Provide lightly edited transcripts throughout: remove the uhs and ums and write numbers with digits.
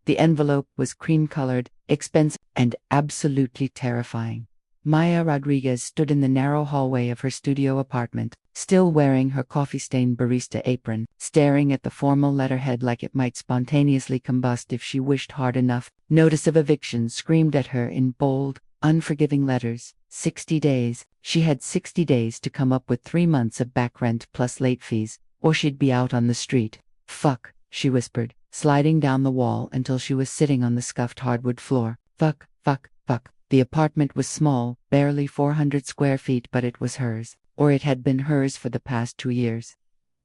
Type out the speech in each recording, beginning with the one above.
The envelope was cream-colored, expensive, and absolutely terrifying. Maya Rodriguez stood in the narrow hallway of her studio apartment, still wearing her coffee-stained barista apron, staring at the formal letterhead like it might spontaneously combust if she wished hard enough. Notice of eviction screamed at her in bold, unforgiving letters. 60 days. She had 60 days to come up with 3 months of back rent plus late fees, or she'd be out on the street. Fuck, she whispered, sliding down the wall until she was sitting on the scuffed hardwood floor. Fuck, fuck, fuck. The apartment was small, barely 400 square feet, but it was hers, or it had been hers for the past 2 years.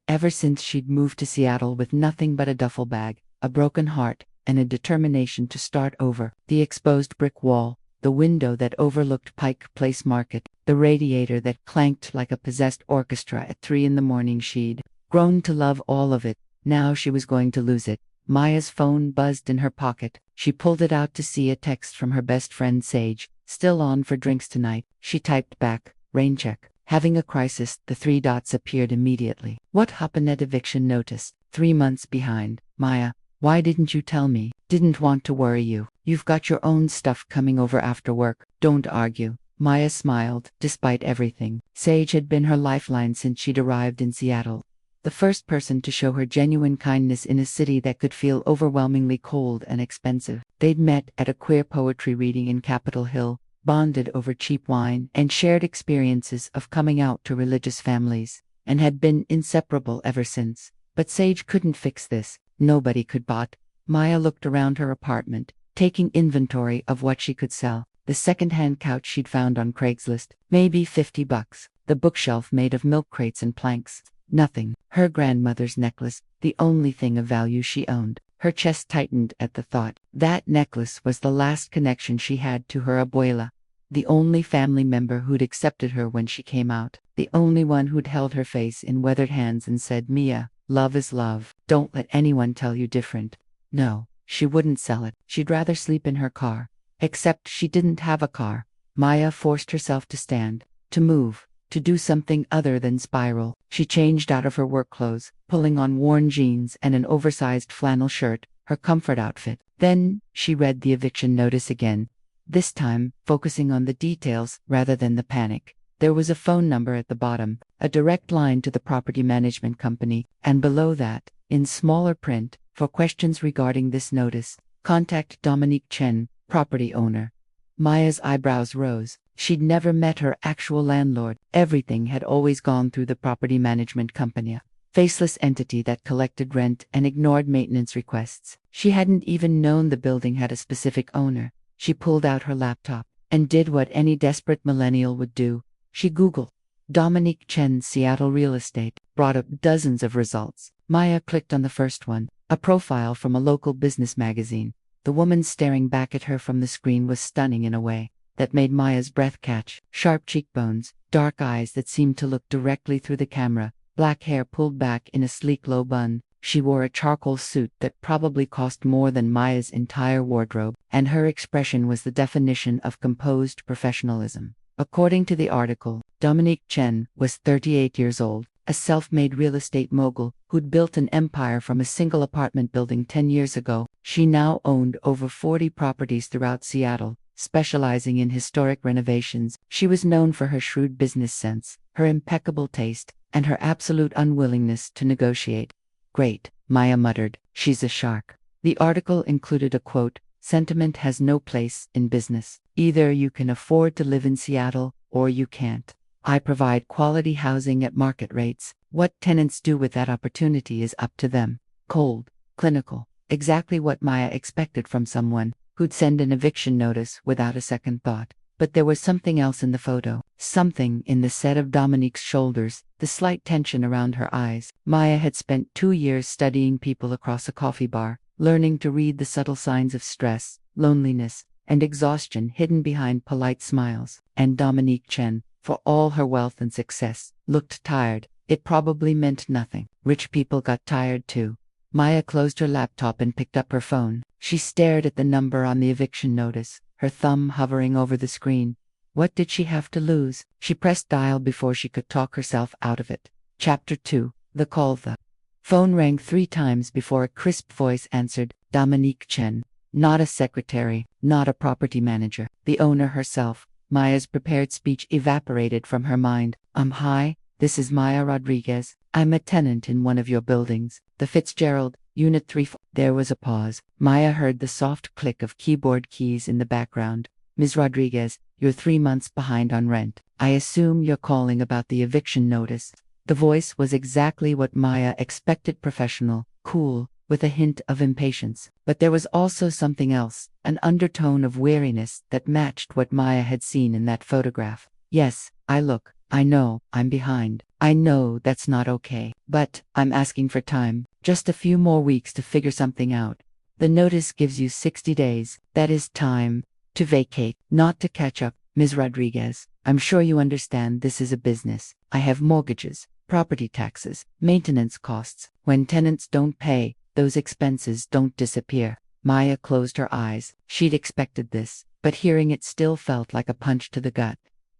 Ever since she'd moved to Seattle with nothing but a duffel bag, a broken heart, and a determination to start over. The exposed brick wall, the window that overlooked Pike Place Market, the radiator that clanked like a possessed orchestra at 3 in the morning. She'd grown to love all of it. Now she was going to lose it. Maya's phone buzzed in her pocket. She pulled it out to see a text from her best friend Sage. Still on for drinks tonight. She typed back, rain check. Having a crisis. The 3 dots appeared immediately. What happened at eviction notice? 3 months behind. Maya, why didn't you tell me? Didn't want to worry you. You've got your own stuff coming over after work. Don't argue. Maya smiled. Despite everything, Sage had been her lifeline since she'd arrived in Seattle. The first person to show her genuine kindness in a city that could feel overwhelmingly cold and expensive. They'd met at a queer poetry reading in Capitol Hill, bonded over cheap wine, and shared experiences of coming out to religious families, and had been inseparable ever since. But Sage couldn't fix this. Nobody could. But Maya looked around her apartment, taking inventory of what she could sell. The second-hand couch she'd found on Craigslist, maybe $50. The bookshelf made of milk crates and planks. Nothing. Her grandmother's necklace, the only thing of value she owned. Her chest tightened at the thought. That necklace was the last connection she had to her abuela, the only family member who'd accepted her when she came out, the only one who'd held her face in weathered hands and said, Mia, love is love. Don't let anyone tell you different. No, she wouldn't sell it. She'd rather sleep in her car. Except she didn't have a car. Maya forced herself to stand, to move, to do something other than spiral. She changed out of her work clothes, pulling on worn jeans and an oversized flannel shirt, her comfort outfit. Then she read the eviction notice again, this time focusing on the details rather than the panic. There was a phone number at the bottom, a direct line to the property management company, and below that, in smaller print, for questions regarding this notice, contact Dominique Chen, property owner. Maya's eyebrows rose. She'd never met her actual landlord. Everything had always gone through the property management company, a faceless entity that collected rent and ignored maintenance requests. She hadn't even known the building had a specific owner. She pulled out her laptop and did what any desperate millennial would do. She Googled Dominique Chen Seattle real estate, brought up dozens of results. Maya clicked on the first one, a profile from a local business magazine. The woman staring back at her from the screen was stunning in a way that made Maya's breath catch. Sharp cheekbones, dark eyes that seemed to look directly through the camera, black hair pulled back in a sleek low bun. She wore a charcoal suit that probably cost more than Maya's entire wardrobe, and her expression was the definition of composed professionalism. According to the article, Dominique Chen was 38 years old, a self-made real estate mogul who'd built an empire from a single apartment building 10 years ago. She now owned over 40 properties throughout Seattle, specializing in historic renovations. She was known for her shrewd business sense, her impeccable taste, and her absolute unwillingness to negotiate. Great, Maya muttered. She's a shark. The article included a quote, "Sentiment has no place in business. Either you can afford to live in Seattle, or you can't. I provide quality housing at market rates. What tenants do with that opportunity is up to them." Cold, clinical, exactly what Maya expected from someone who'd send an eviction notice without a second thought. But there was something else in the photo, something in the set of Dominique's shoulders, the slight tension around her eyes. Maya had spent 2 years studying people across a coffee bar, learning to read the subtle signs of stress, loneliness, and exhaustion hidden behind polite smiles. And Dominique Chen, for all her wealth and success, looked tired. It probably meant nothing. Rich people got tired too. Maya closed her laptop and picked up her phone. She stared at the number on the eviction notice, her thumb hovering over the screen. What did she have to lose? She pressed dial before she could talk herself out of it. Chapter 2. The call. The phone rang 3 times before a crisp voice answered. Dominique Chen. not a secretary, not a property manager, the owner herself. Maya's prepared speech evaporated from her mind. Hi, this is Maya Rodriguez. I'm a tenant in one of your buildings, the Fitzgerald, Unit 3. There was a pause. Maya heard the soft click of keyboard keys in the background. Ms. Rodriguez, you're 3 months behind on rent. I assume you're calling about the eviction notice. The voice was exactly what Maya expected: professional, cool, with a hint of impatience. But there was also something else, an undertone of weariness that matched what Maya had seen in that photograph. Yes, I know, I'm behind. I know that's not okay. But I'm asking for time, just a few more weeks to figure something out. The notice gives you 60 days, that is time, to vacate, not to catch up. Ms. Rodriguez, I'm sure you understand this is a business. I have mortgages, property taxes, maintenance costs. When tenants don't pay, those expenses don't disappear. Maya closed her eyes. She'd expected this, but hearing it still felt like a punch to the gut.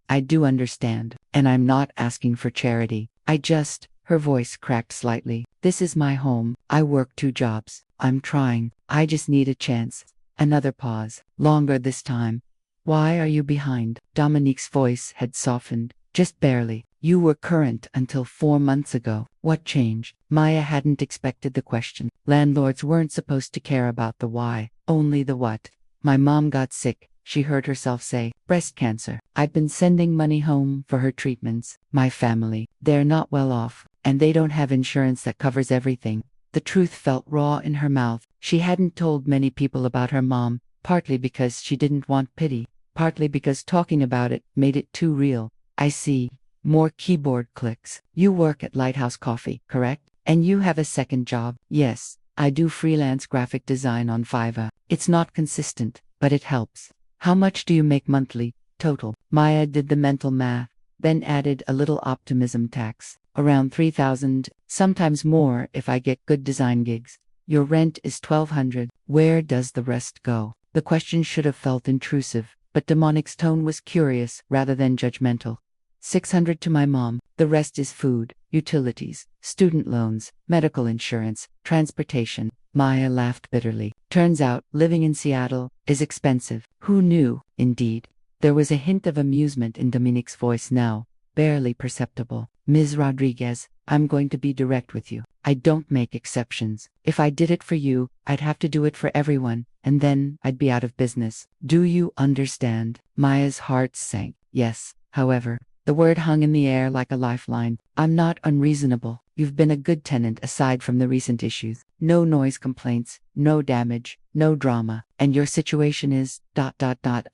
I do understand, and I'm not asking for charity. Her voice cracked slightly. This is my home. I work 2 jobs. I'm trying. I just need a chance. Another pause. Longer this time. Why are you behind? Dominique's voice had softened. Just barely. You were current until 4 months ago. What changed? Maya hadn't expected the question. Landlords weren't supposed to care about the why, only the what. My mom got sick, she heard herself say. Breast cancer. I've been sending money home for her treatments. My family, they're not well off, and they don't have insurance that covers everything. The truth felt raw in her mouth. She hadn't told many people about her mom, partly because she didn't want pity, partly because talking about it made it too real. I see. More keyboard clicks. You work at Lighthouse Coffee, correct? And you have a second job? Yes, I do freelance graphic design on Fiverr. It's not consistent, but it helps. How much do you make monthly, total? Maya did the mental math, then added a little optimism tax. Around 3,000, sometimes more if I get good design gigs. Your rent is 1,200. Where does the rest go? The question should have felt intrusive, but Dominique's tone was curious rather than judgmental. 600 to my mom. The rest is food, utilities, student loans, medical insurance, transportation. Maya laughed bitterly. Turns out, living in Seattle is expensive. Who knew? Indeed. There was a hint of amusement in Dominique's voice now, barely perceptible. Ms. Rodriguez, I'm going to be direct with you. I don't make exceptions. If I did it for you, I'd have to do it for everyone, and then I'd be out of business. Do you understand? Maya's heart sank. Yes. However, the word hung in the air like a lifeline. I'm not unreasonable. You've been a good tenant aside from the recent issues. No noise complaints, no damage, no drama, and your situation is ...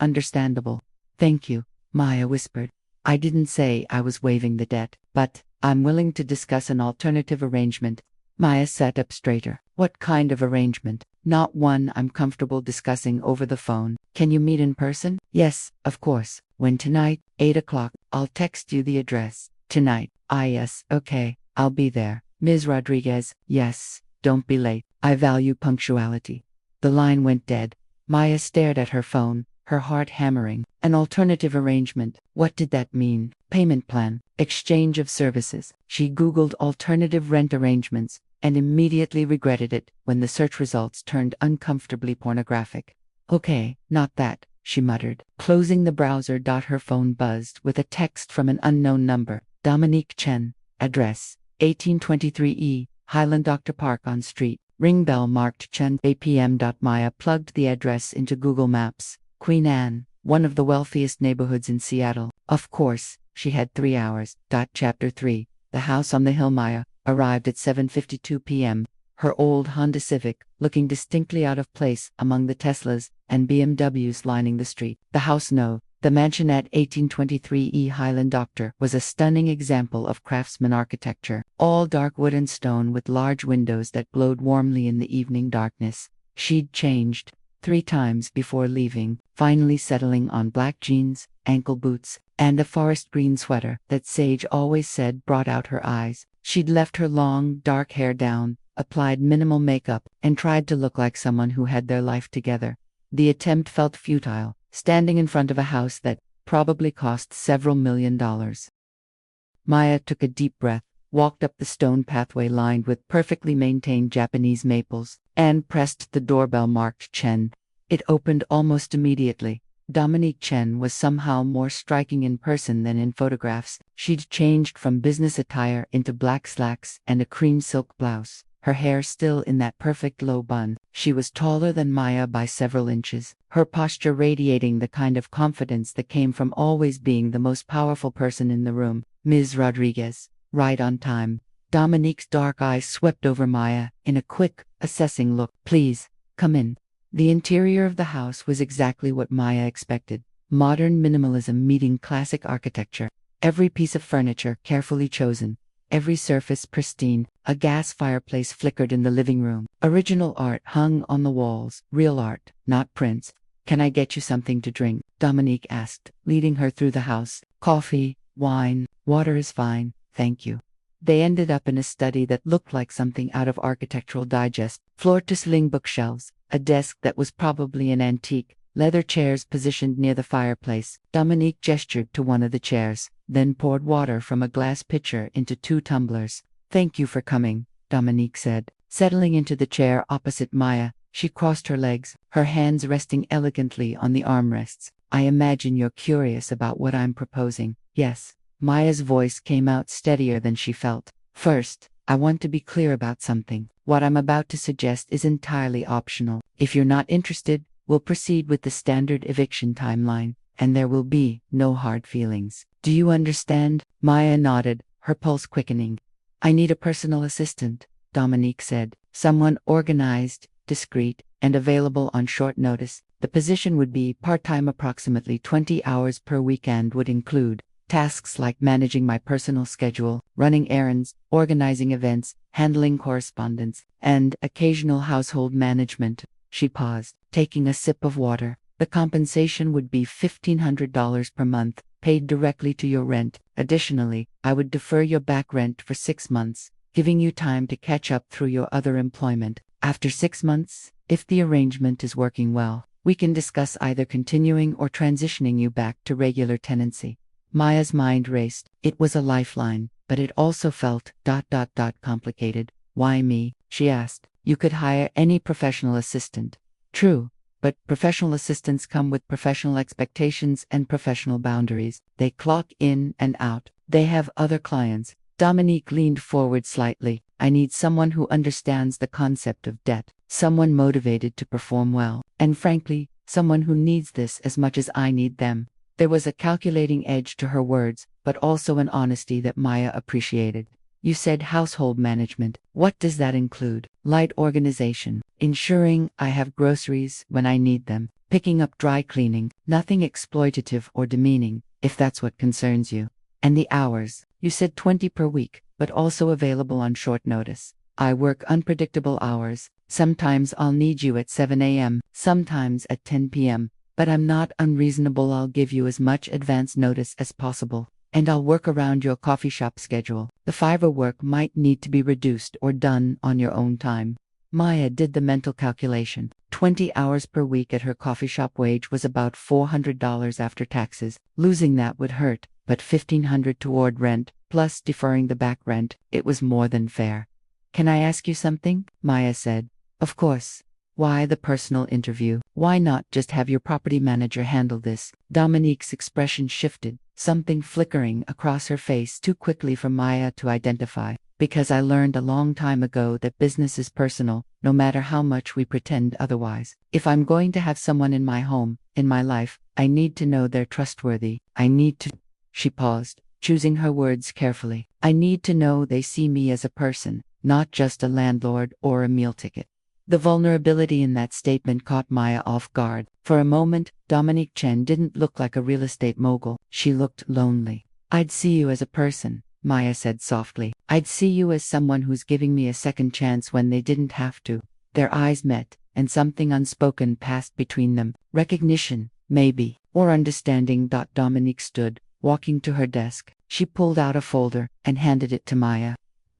understandable. Thank you, Maya whispered. I didn't say I was waiving the debt, but I'm willing to discuss an alternative arrangement. Maya sat up straighter. What kind of arrangement? Not one I'm comfortable discussing over the phone. Can you meet in person? Yes, of course. When tonight? 8 o'clock. I'll text you the address. Tonight. Yes, okay. I'll be there. Ms. Rodriguez, yes, don't be late. I value punctuality. The line went dead. Maya stared at her phone, her heart hammering. An alternative arrangement. What did that mean? Payment plan. Exchange of services. She Googled alternative rent arrangements and immediately regretted it when the search results turned uncomfortably pornographic. Okay, not that, she muttered. Closing the browser. Her phone buzzed with a text from an unknown number. Dominique Chen. Address: 1823 Highland Dr. Park on Street. Ring bell marked Chen 8 p.m. Maya plugged the address into Google Maps. Queen Anne, one of the wealthiest neighborhoods in Seattle. Of course, she had 3 hours. Chapter 3. The house on the hill. Maya arrived at 7:52 p.m. Her old Honda Civic, looking distinctly out of place among the Teslas and BMWs lining the street. The house. No. The mansion at 1823 Highland Doctor was a stunning example of craftsman architecture, all dark wood and stone with large windows that glowed warmly in the evening darkness. She'd changed 3 times before leaving, finally settling on black jeans, ankle boots, and a forest green sweater that Sage always said brought out her eyes. She'd left her long, dark hair down, applied minimal makeup, and tried to look like someone who had their life together. The attempt felt futile, standing in front of a house that probably cost several $1,000,000. Maya took a deep breath, walked up the stone pathway lined with perfectly maintained Japanese maples, and pressed the doorbell marked Chen. It opened almost immediately. Dominique Chen was somehow more striking in person than in photographs. She'd changed from business attire into black slacks and a cream silk blouse, her hair still in that perfect low bun. She was taller than Maya by several inches, her posture radiating the kind of confidence that came from always being the most powerful person in the room. Ms. Rodriguez, right on time. Dominique's dark eyes swept over Maya in a quick, assessing look. Please, come in. The interior of the house was exactly what Maya expected. Modern minimalism meeting classic architecture. Every piece of furniture carefully chosen. Every surface pristine. A gas fireplace flickered in the living room. Original art hung on the walls. Real art, not prints. Can I get you something to drink? Dominique asked, leading her through the house. Coffee, wine, water is fine, thank you. They ended up in a study that looked like something out of Architectural Digest. Floor-to-ceiling bookshelves, a desk that was probably an antique, leather chairs positioned near the fireplace. Dominique gestured to one of the chairs, then poured water from a glass pitcher into 2 tumblers. Thank you for coming, Dominique said. Settling into the chair opposite Maya, she crossed her legs, her hands resting elegantly on the armrests. I imagine you're curious about what I'm proposing. Yes. Maya's voice came out steadier than she felt. First, I want to be clear about something. What I'm about to suggest is entirely optional. If you're not interested, we'll proceed with the standard eviction timeline, and there will be no hard feelings. Do you understand? Maya nodded, her pulse quickening. I need a personal assistant, Dominique said. Someone organized, discreet, and available on short notice. The position would be part-time, approximately 20 hours per week, and would include tasks like managing my personal schedule, running errands, organizing events, handling correspondence, and occasional household management. She paused, taking a sip of water. The compensation would be $1,500 per month, paid directly to your rent. Additionally, I would defer your back rent for 6 months, giving you time to catch up through your other employment. After 6 months, if the arrangement is working well, we can discuss either continuing or transitioning you back to regular tenancy. Maya's mind raced. It was a lifeline, but it also felt complicated. Why me? She asked. You could hire any professional assistant. True, but professional assistants come with professional expectations and professional boundaries. They clock in and out. They have other clients. Dominique leaned forward slightly. I need someone who understands the concept of debt, someone motivated to perform well, and frankly, someone who needs this as much as I need them. There was a calculating edge to her words, but also an honesty that Maya appreciated. You said household management. What does that include? Light organization, ensuring I have groceries when I need them, picking up dry cleaning, nothing exploitative or demeaning, if that's what concerns you. And the hours. You said 20 per week, but also available on short notice. I work unpredictable hours. Sometimes I'll need you at 7 a.m., sometimes at 10 p.m., but I'm not unreasonable. I'll give you as much advance notice as possible, and I'll work around your coffee shop schedule. The Fiverr work might need to be reduced or done on your own time. Maya did the mental calculation. 20 hours per week at her coffee shop wage was about $400 after taxes. Losing that would hurt, but $1,500 toward rent, plus deferring the back rent, it was more than fair. Can I ask you something? Maya said. Of course. Why the personal interview? Why not just have your property manager handle this? Dominique's expression shifted, something flickering across her face too quickly for Maya to identify. Because I learned a long time ago that business is personal, no matter how much we pretend otherwise. If I'm going to have someone in my home, in my life, I need to know they're trustworthy. I need to... She paused, choosing her words carefully. I need to know they see me as a person, not just a landlord or a meal ticket. The vulnerability in that statement caught Maya off guard. For a moment, Dominique Chen didn't look like a real estate mogul. She looked lonely. I'd see you as a person, Maya said softly. I'd see you as someone who's giving me a second chance when they didn't have to. Their eyes met, and something unspoken passed between them. Recognition, maybe, or understanding. Dominique stood, walking to her desk. She pulled out a folder and handed it to Maya.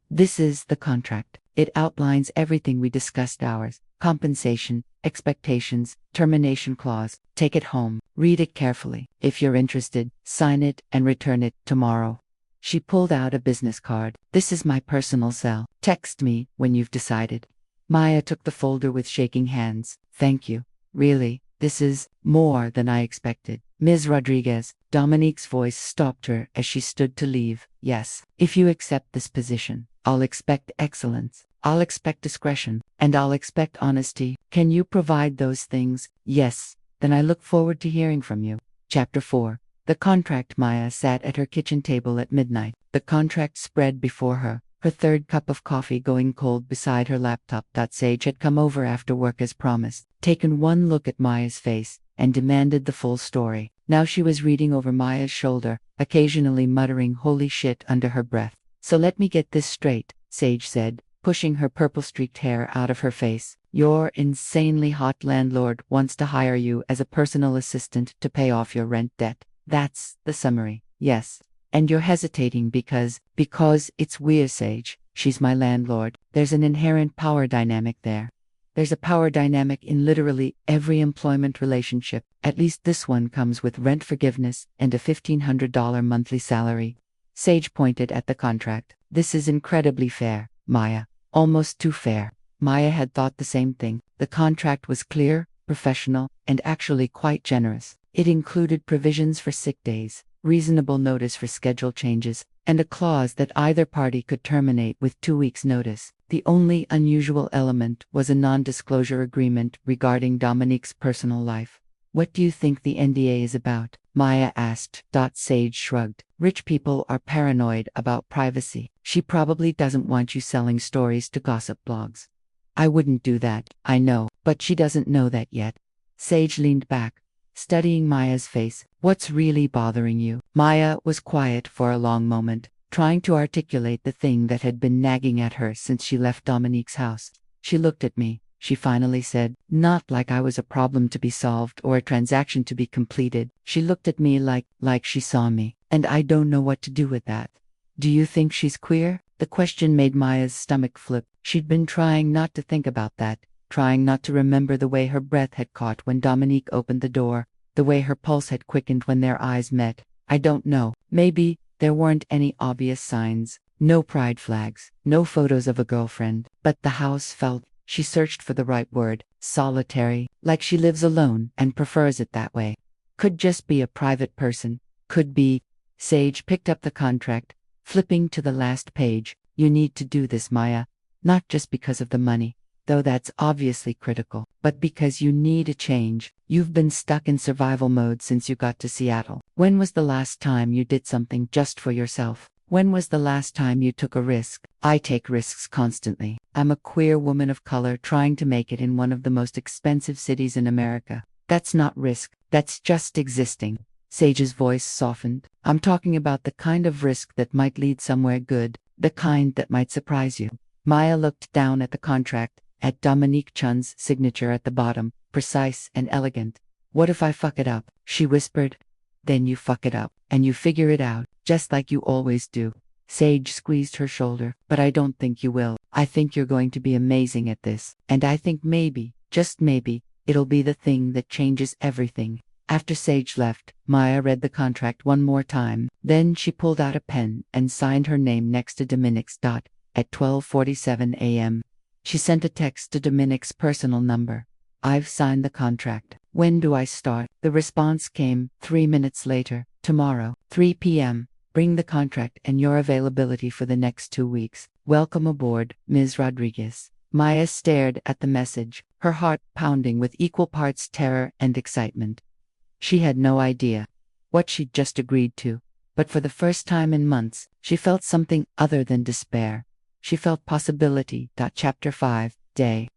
This is the contract. It outlines everything we discussed: hours, compensation, expectations, termination clause. Take it home, read it carefully. If you're interested, sign it and return it tomorrow. She pulled out a business card. This is my personal cell. Text me when you've decided. Maya took the folder with shaking hands. Thank you. Really, this is more than I expected. Ms. Rodriguez, Dominique's voice stopped her as she stood to leave. Yes, if you accept this position, I'll expect excellence. I'll expect discretion, and I'll expect honesty. Can you provide those things? Yes. Then I look forward to hearing from you. Chapter 4. The contract. Maya sat at her kitchen table at midnight, the contract spread before her, her third cup of coffee going cold beside her laptop. Sage had come over after work as promised, taken one look at Maya's face, and demanded the full story. Now she was reading over Maya's shoulder, occasionally muttering holy shit under her breath. So let me get this straight, Sage said, pushing her purple-streaked hair out of her face. Your insanely hot landlord wants to hire you as a personal assistant to pay off your rent debt. That's the summary. Yes. And you're hesitating because it's weird, Sage. She's my landlord. There's an inherent power dynamic there. There's a power dynamic in literally every employment relationship. At least this one comes with rent forgiveness and a $1,500 monthly salary. Sage pointed at the contract. This is incredibly fair, Maya. Almost too fair. Maya had thought the same thing. The contract was clear, professional, and actually quite generous. It included provisions for sick days, reasonable notice for schedule changes, and a clause that either party could terminate with 2 weeks' notice. The only unusual element was a non-disclosure agreement regarding Dominique's personal life. What do you think the NDA is about? Maya asked. Sage shrugged. Rich people are paranoid about privacy. She probably doesn't want you selling stories to gossip blogs. I wouldn't do that, I know, but she doesn't know that yet. Sage leaned back, studying Maya's face. What's really bothering you? Maya was quiet for a long moment, trying to articulate the thing that had been nagging at her since she left Dominique's house. She looked at me, she finally said, not like I was a problem to be solved or a transaction to be completed. She looked at me like she saw me, and I don't know what to do with that. Do you think she's queer? The question made Maya's stomach flip. She'd been trying not to think about that, trying not to remember the way her breath had caught when Dominique opened the door, the way her pulse had quickened when their eyes met. I don't know. Maybe there weren't any obvious signs, no pride flags, no photos of a girlfriend, but the house felt, she searched for the right word, solitary, like she lives alone and prefers it that way. Could just be a private person, could be. Sage picked up the contract, flipping to the last page. You need to do this, Maya. Not just because of the money, though that's obviously critical, but because you need a change. You've been stuck in survival mode since you got to Seattle. When was the last time you did something just for yourself? When was the last time you took a risk? I take risks constantly. I'm a queer woman of color trying to make it in one of the most expensive cities in America. That's not risk, that's just existing. Sage's voice softened. I'm talking about the kind of risk that might lead somewhere good, the kind that might surprise you. Maya looked down at the contract, at Dominique Chen's signature at the bottom, precise and elegant. What if I fuck it up? She whispered. Then you fuck it up, and you figure it out, just like you always do. Sage squeezed her shoulder. But I don't think you will. I think you're going to be amazing at this, and I think maybe, just maybe, it'll be the thing that changes everything. After Sage left, Maya read the contract one more time. Then she pulled out a pen and signed her name next to Dominique's. At 12:47 a.m. She sent a text to Dominique's personal number. I've signed the contract. When do I start? The response came 3 minutes later. Tomorrow, 3 p.m. Bring the contract and your availability for the next 2 weeks. Welcome aboard, Ms. Rodriguez. Maya stared at the message, her heart pounding with equal parts terror and excitement. She had no idea what she'd just agreed to, but for the first time in months, she felt something other than despair. She felt possibility. Chapter 5, Day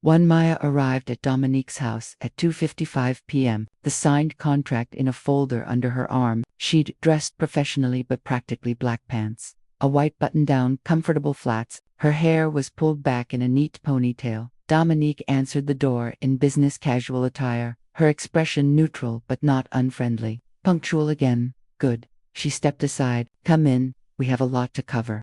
1. Maya arrived at Dominique's house at 2:55 p.m., the signed contract in a folder under her arm. She'd dressed professionally but practically black pants, a white button-down, comfortable flats. Her hair was pulled back in a neat ponytail. Dominique answered the door in business casual attire, her expression neutral but not unfriendly. Punctual again. Good. She stepped aside. Come in, we have a lot to cover.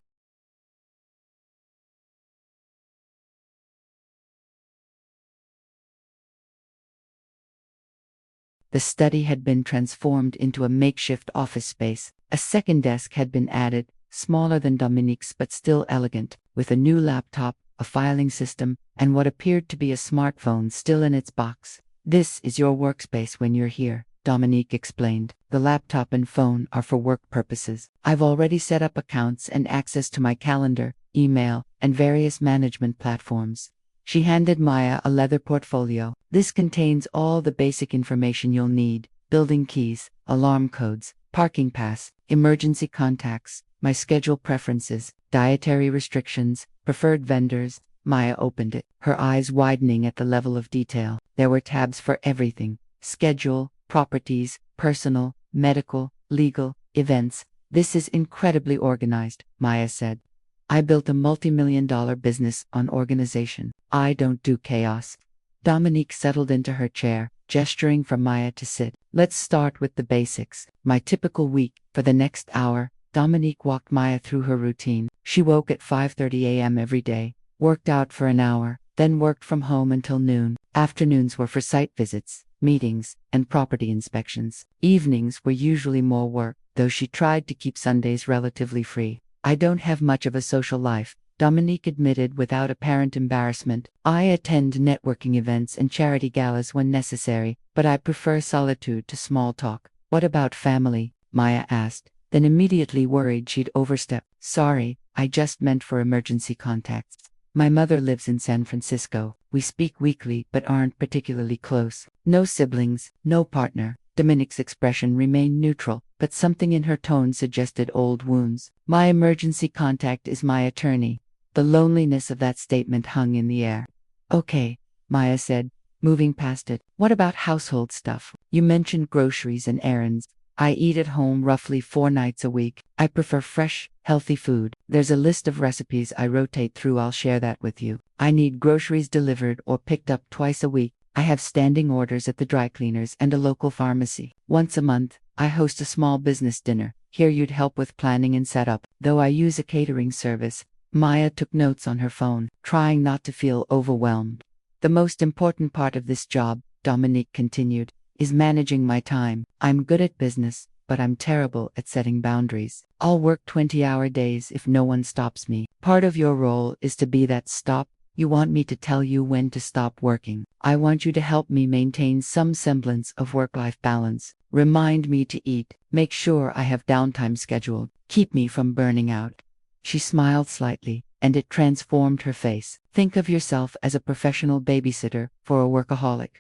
The study had been transformed into a makeshift office space. A second desk had been added, smaller than Dominique's but still elegant, with a new laptop, a filing system, and what appeared to be a smartphone still in its box. This is your workspace when you're here, Dominique explained. The laptop and phone are for work purposes. I've already set up accounts and access to my calendar, email, and various management platforms. She handed Maya a leather portfolio. This contains all the basic information you'll need: building keys, alarm codes, parking pass, emergency contacts, my schedule preferences, dietary restrictions, preferred vendors. Maya opened it, her eyes widening at the level of detail. There were tabs for everything: schedule, properties, personal, medical, legal, events. This is incredibly organized, Maya said. I built a multi-million-dollar business on organization. I don't do chaos. Dominique settled into her chair, gesturing for Maya to sit. Let's start with the basics. My typical week. For the next hour, Dominique walked Maya through her routine. She woke at 5:30 a.m. every day, worked out for an hour, then worked from home until noon. Afternoons were for site visits, meetings, and property inspections. Evenings were usually more work, though she tried to keep Sundays relatively free. I don't have much of a social life, Dominique admitted without apparent embarrassment. I attend networking events and charity galas when necessary, but I prefer solitude to small talk. What about family? Maya asked, then immediately worried she'd overstepped. Sorry, I just meant for emergency contacts. My mother lives in San Francisco. We speak weekly but aren't particularly close. No siblings, no partner. Dominique's expression remained neutral, but something in her tone suggested old wounds. My emergency contact is my attorney. The loneliness of that statement hung in the air. Okay, Maya said, moving past it. What about household stuff? You mentioned groceries and errands. I eat at home roughly 4 nights a week. I prefer fresh, healthy food. There's a list of recipes I rotate through. I'll share that with you. I need groceries delivered or picked up twice a week. I have standing orders at the dry cleaners and a local pharmacy. Once a month, I host a small business dinner. Here you'd help with planning and setup. Though I use a catering service, Maya took notes on her phone, trying not to feel overwhelmed. The most important part of this job, Dominique continued, is managing my time. I'm good at business, but I'm terrible at setting boundaries. I'll work 20-hour days if no one stops me. Part of your role is to be that stop. You want me to tell you when to stop working. I want you to help me maintain some semblance of work-life balance. Remind me to eat. Make sure I have downtime scheduled. Keep me from burning out. She smiled slightly, and it transformed her face. Think of yourself as a professional babysitter for a workaholic.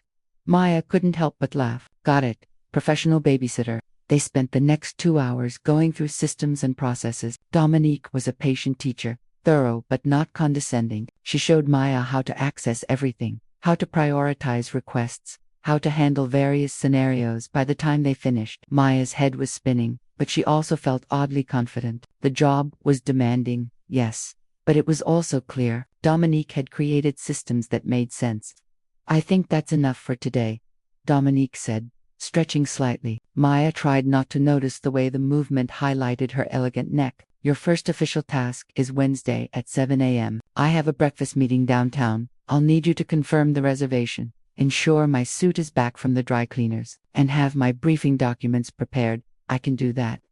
Maya couldn't help but laugh. Got it. Professional babysitter. They spent the next 2 hours going through systems and processes. Dominique was a patient teacher. Thorough but not condescending. She showed Maya how to access everything, how to prioritize requests, how to handle various scenarios. By the time they finished, Maya's head was spinning, but she also felt oddly confident. The job was demanding, yes, but it was also clear. Dominique had created systems that made sense. I think that's enough for today, Dominique said, stretching slightly. Maya tried not to notice the way the movement highlighted her elegant neck. Your first official task is Wednesday at 7 a.m. I have a breakfast meeting downtown. I'll need you to confirm the reservation, ensure my suit is back from the dry cleaners, and have my briefing documents prepared. I can do that.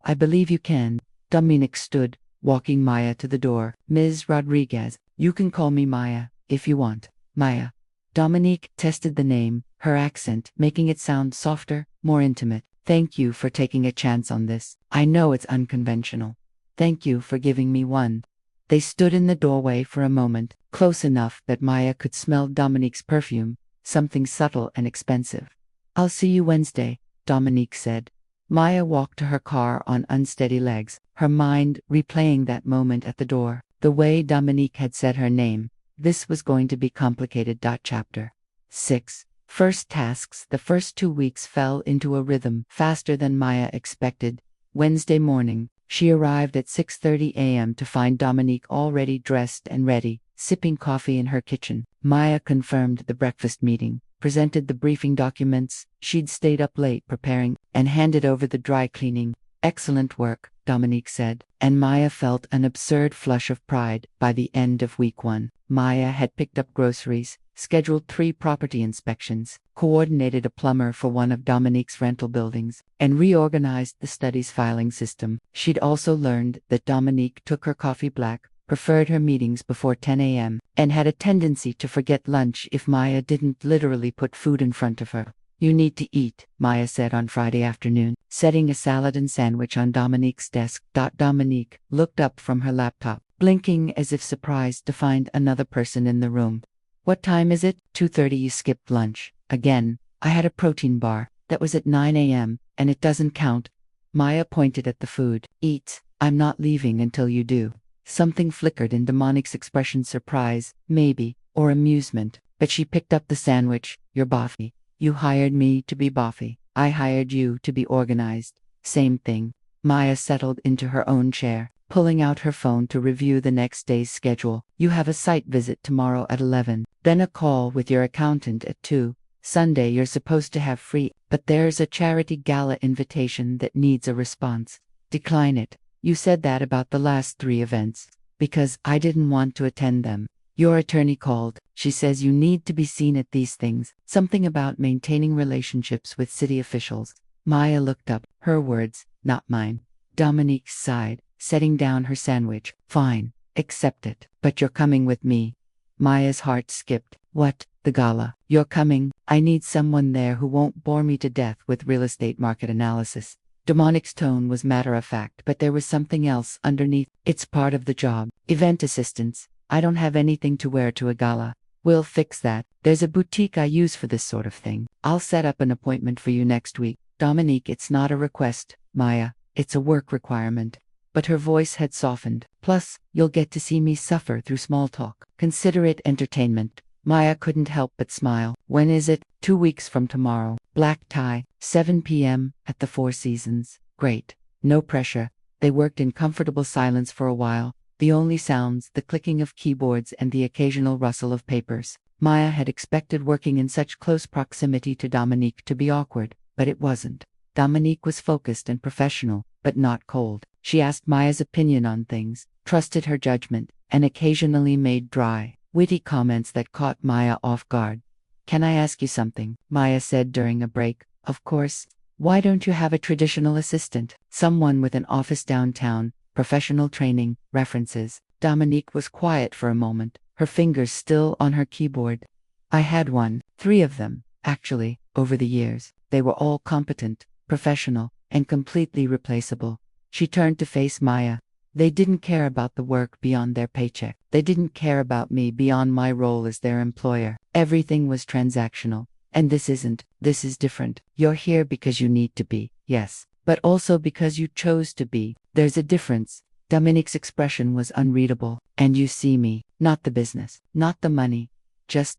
I believe you can. Dominique stood, walking Maya to the door. Ms. Rodriguez, you can call me Maya, if you want. Maya. Dominique tested the name, her accent making it sound softer, more intimate. Thank you for taking a chance on this. I know it's unconventional. Thank you for giving me one. They stood in the doorway for a moment, close enough that Maya could smell Dominique's perfume, something subtle and expensive. I'll see you Wednesday, Dominique said. Maya walked to her car on unsteady legs, her mind replaying that moment at the door. The way Dominique had said her name. This was going to be complicated. Chapter 6. First tasks. The first 2 weeks fell into a rhythm faster than Maya expected. Wednesday morning, she arrived at 6:30 a.m. to find Dominique already dressed and ready, sipping coffee in her kitchen. Maya confirmed the breakfast meeting, presented the briefing documents she'd stayed up late preparing, and handed over the dry cleaning. Excellent work, Dominique said, and Maya felt an absurd flush of pride. By the end of week 1, Maya had picked up groceries, scheduled 3 property inspections, coordinated a plumber for one of Dominique's rental buildings, and reorganized the study's filing system. She'd also learned that Dominique took her coffee black, preferred her meetings before 10 a.m., and had a tendency to forget lunch if Maya didn't literally put food in front of her. You need to eat, Maya said on Friday afternoon, setting a salad and sandwich on Dominique's desk. Dominique looked up from her laptop, blinking as if surprised to find another person in the room. What time is it? 2:30. You skipped lunch. Again. I had a protein bar. That was at 9 a.m., and it doesn't count. Maya pointed at the food. Eat. I'm not leaving until you do. Something flickered in Dominique's expression, surprise, maybe, or amusement, but she picked up the sandwich. You're boffy. You hired me to be boffy. I hired you to be organized. Same thing. Maya settled into her own chair, pulling out her phone to review the next day's schedule. You have a site visit tomorrow at 11, then a call with your accountant at 2. Sunday you're supposed to have free, but there's a charity gala invitation that needs a response. Decline it. You said that about the last 3 events. Because I didn't want to attend them. Your attorney called. She says you need to be seen at these things. Something about maintaining relationships with city officials. Maya looked up. Her words, not mine. Dominique sighed, setting down her sandwich. Fine. Accept it. But you're coming with me. Maya's heart skipped. What? The gala. You're coming. I need someone there who won't bore me to death with real estate market analysis. Dominique's tone was matter-of-fact, but there was something else underneath. It's part of the job. Event assistance. I don't have anything to wear to a gala. We'll fix that. There's a boutique I use for this sort of thing. I'll set up an appointment for you next week. Dominique, it's not a request, Maya. It's a work requirement. But her voice had softened. Plus, you'll get to see me suffer through small talk. Consider it entertainment. Maya couldn't help but smile. When is it? 2 weeks from tomorrow. Black tie, 7 p.m. at the Four Seasons. Great. No pressure. They worked in comfortable silence for a while. The only sounds, the clicking of keyboards and the occasional rustle of papers. Maya had expected working in such close proximity to Dominique to be awkward, but it wasn't. Dominique was focused and professional, but not cold. She asked Maya's opinion on things, trusted her judgment, and occasionally made dry, witty comments that caught Maya off guard. Can I ask you something? Maya said during a break. Of course. Why don't you have a traditional assistant? Someone with an office downtown, professional training, references. Dominique was quiet for a moment, her fingers still on her keyboard. I had one, 3 of them, actually, over the years. They were all competent, professional, and completely replaceable. She turned to face Maya. They didn't care about the work beyond their paycheck. They didn't care about me beyond my role as their employer. Everything was transactional. And this isn't. This is different. You're here because you need to be, yes, but also because you chose to be. There's a difference. Dominique's expression was unreadable. And you see me, not the business, not the money, just ...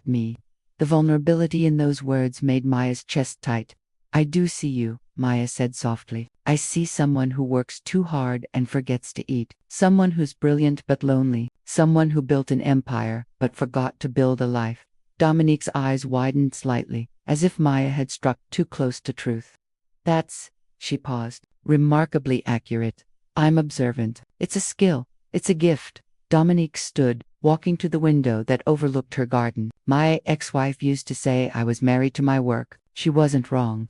me. The vulnerability in those words made Maya's chest tight. I do see you, Maya said softly. I see someone who works too hard and forgets to eat. Someone who's brilliant but lonely. Someone who built an empire but forgot to build a life. Dominique's eyes widened slightly, as if Maya had struck too close to truth. That's, she paused, remarkably accurate. I'm observant. It's a skill. It's a gift. Dominique stood, walking to the window that overlooked her garden. My ex-wife used to say I was married to my work. She wasn't wrong.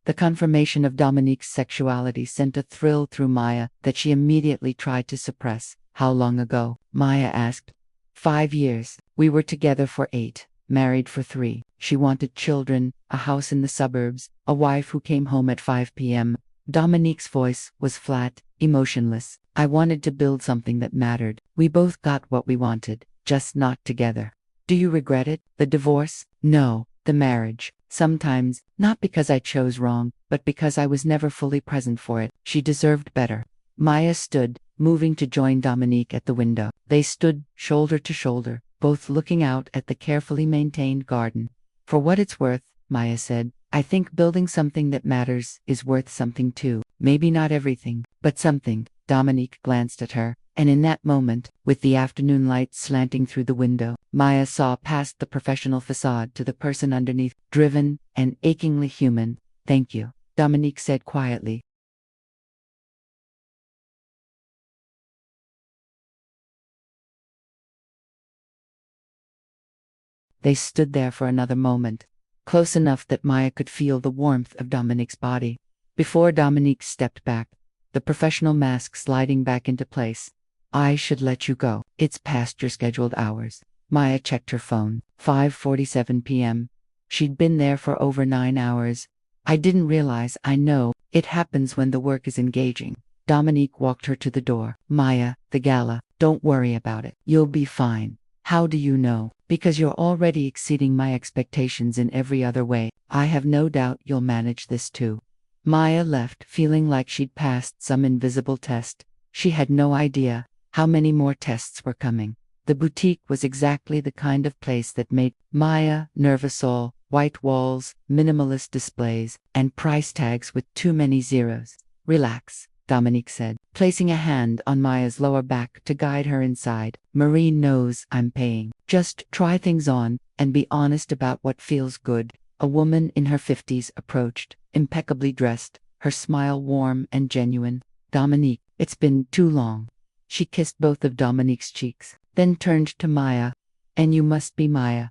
The confirmation of Dominique's sexuality sent a thrill through Maya that she immediately tried to suppress. How long ago? Maya asked. 5 years. We were together for 8, married for 3. She wanted children, a house in the suburbs, a wife who came home at 5 p.m. Dominique's voice was flat, emotionless. I wanted to build something that mattered. We both got what we wanted, just not together. Do you regret it? The divorce? No. The marriage. Sometimes, not because I chose wrong, but because I was never fully present for it. She deserved better. Maya stood, moving to join Dominique at the window. They stood, shoulder to shoulder, both looking out at the carefully maintained garden. For what it's worth, Maya said, I think building something that matters is worth something too. Maybe not everything, but something. Dominique glanced at her, and in that moment, with the afternoon light slanting through the window, Maya saw past the professional facade to the person underneath, driven and achingly human. Thank you, Dominique said quietly. They stood there for another moment, close enough that Maya could feel the warmth of Dominique's body. Before Dominique stepped back, the professional mask sliding back into place, I should let you go. It's past your scheduled hours. Maya checked her phone. 5:47 p.m. She'd been there for over 9 hours. I didn't realize. I know. It happens when the work is engaging. Dominique walked her to the door. Maya, the gala. Don't worry about it. You'll be fine. How do you know? Because you're already exceeding my expectations in every other way. I have no doubt you'll manage this too. Maya left, feeling like she'd passed some invisible test. She had no idea how many more tests were coming. The boutique was exactly the kind of place that made Maya nervous. All white walls, minimalist displays, and price tags with too many zeros. Relax, Dominique said, placing a hand on Maya's lower back to guide her inside. Marie knows I'm paying. Just try things on, and be honest about what feels good. A woman in her 50s approached, impeccably dressed, her smile warm and genuine. Dominique, it's been too long. She kissed both of Dominique's cheeks, then turned to Maya. And you must be Maya.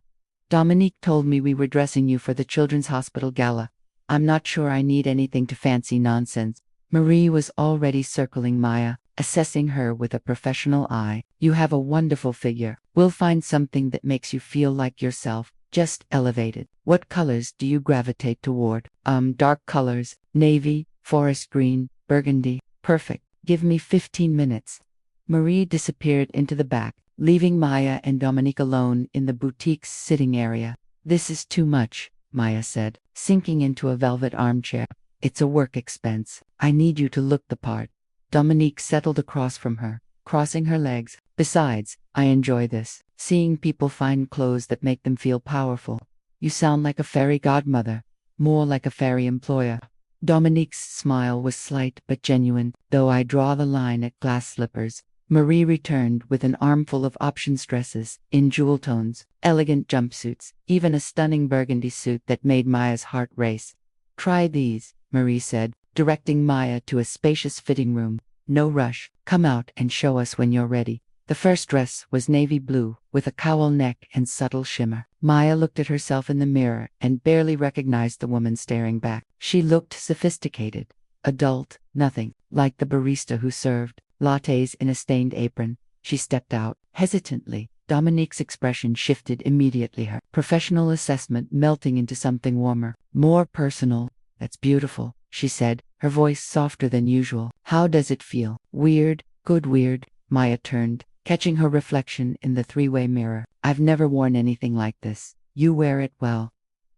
Dominique told me we were dressing you for the Children's Hospital Gala. I'm not sure I need anything too fancy nonsense. Marie was already circling Maya, assessing her with a professional eye. You have a wonderful figure. We'll find something that makes you feel like yourself, just elevated. What colors do you gravitate toward? Dark colors, navy, forest green, burgundy. Perfect. Give me 15 minutes. Marie disappeared into the back, leaving Maya and Dominique alone in the boutique's sitting area. This is too much, Maya said, sinking into a velvet armchair. It's a work expense. I need you to look the part. Dominique settled across from her, crossing her legs. Besides, I enjoy this, seeing people find clothes that make them feel powerful. You sound like a fairy godmother, more like a fairy employer. Dominique's smile was slight but genuine, though I draw the line at glass slippers. Marie returned with an armful of options dresses, in jewel tones, elegant jumpsuits, even a stunning burgundy suit that made Maya's heart race. Try these, Marie said, directing Maya to a spacious fitting room. No rush. Come out and show us when you're ready. The first dress was navy blue, with a cowl neck and subtle shimmer. Maya looked at herself in the mirror and barely recognized the woman staring back. She looked sophisticated. Adult, nothing like the barista who served lattes in a stained apron. She stepped out, hesitantly. Dominique's expression shifted immediately, her professional assessment melting into something warmer, more personal. That's beautiful, she said, her voice softer than usual. How does it feel? Weird, good weird. Maya turned, catching her reflection in the three-way mirror. I've never worn anything like this. You wear it well.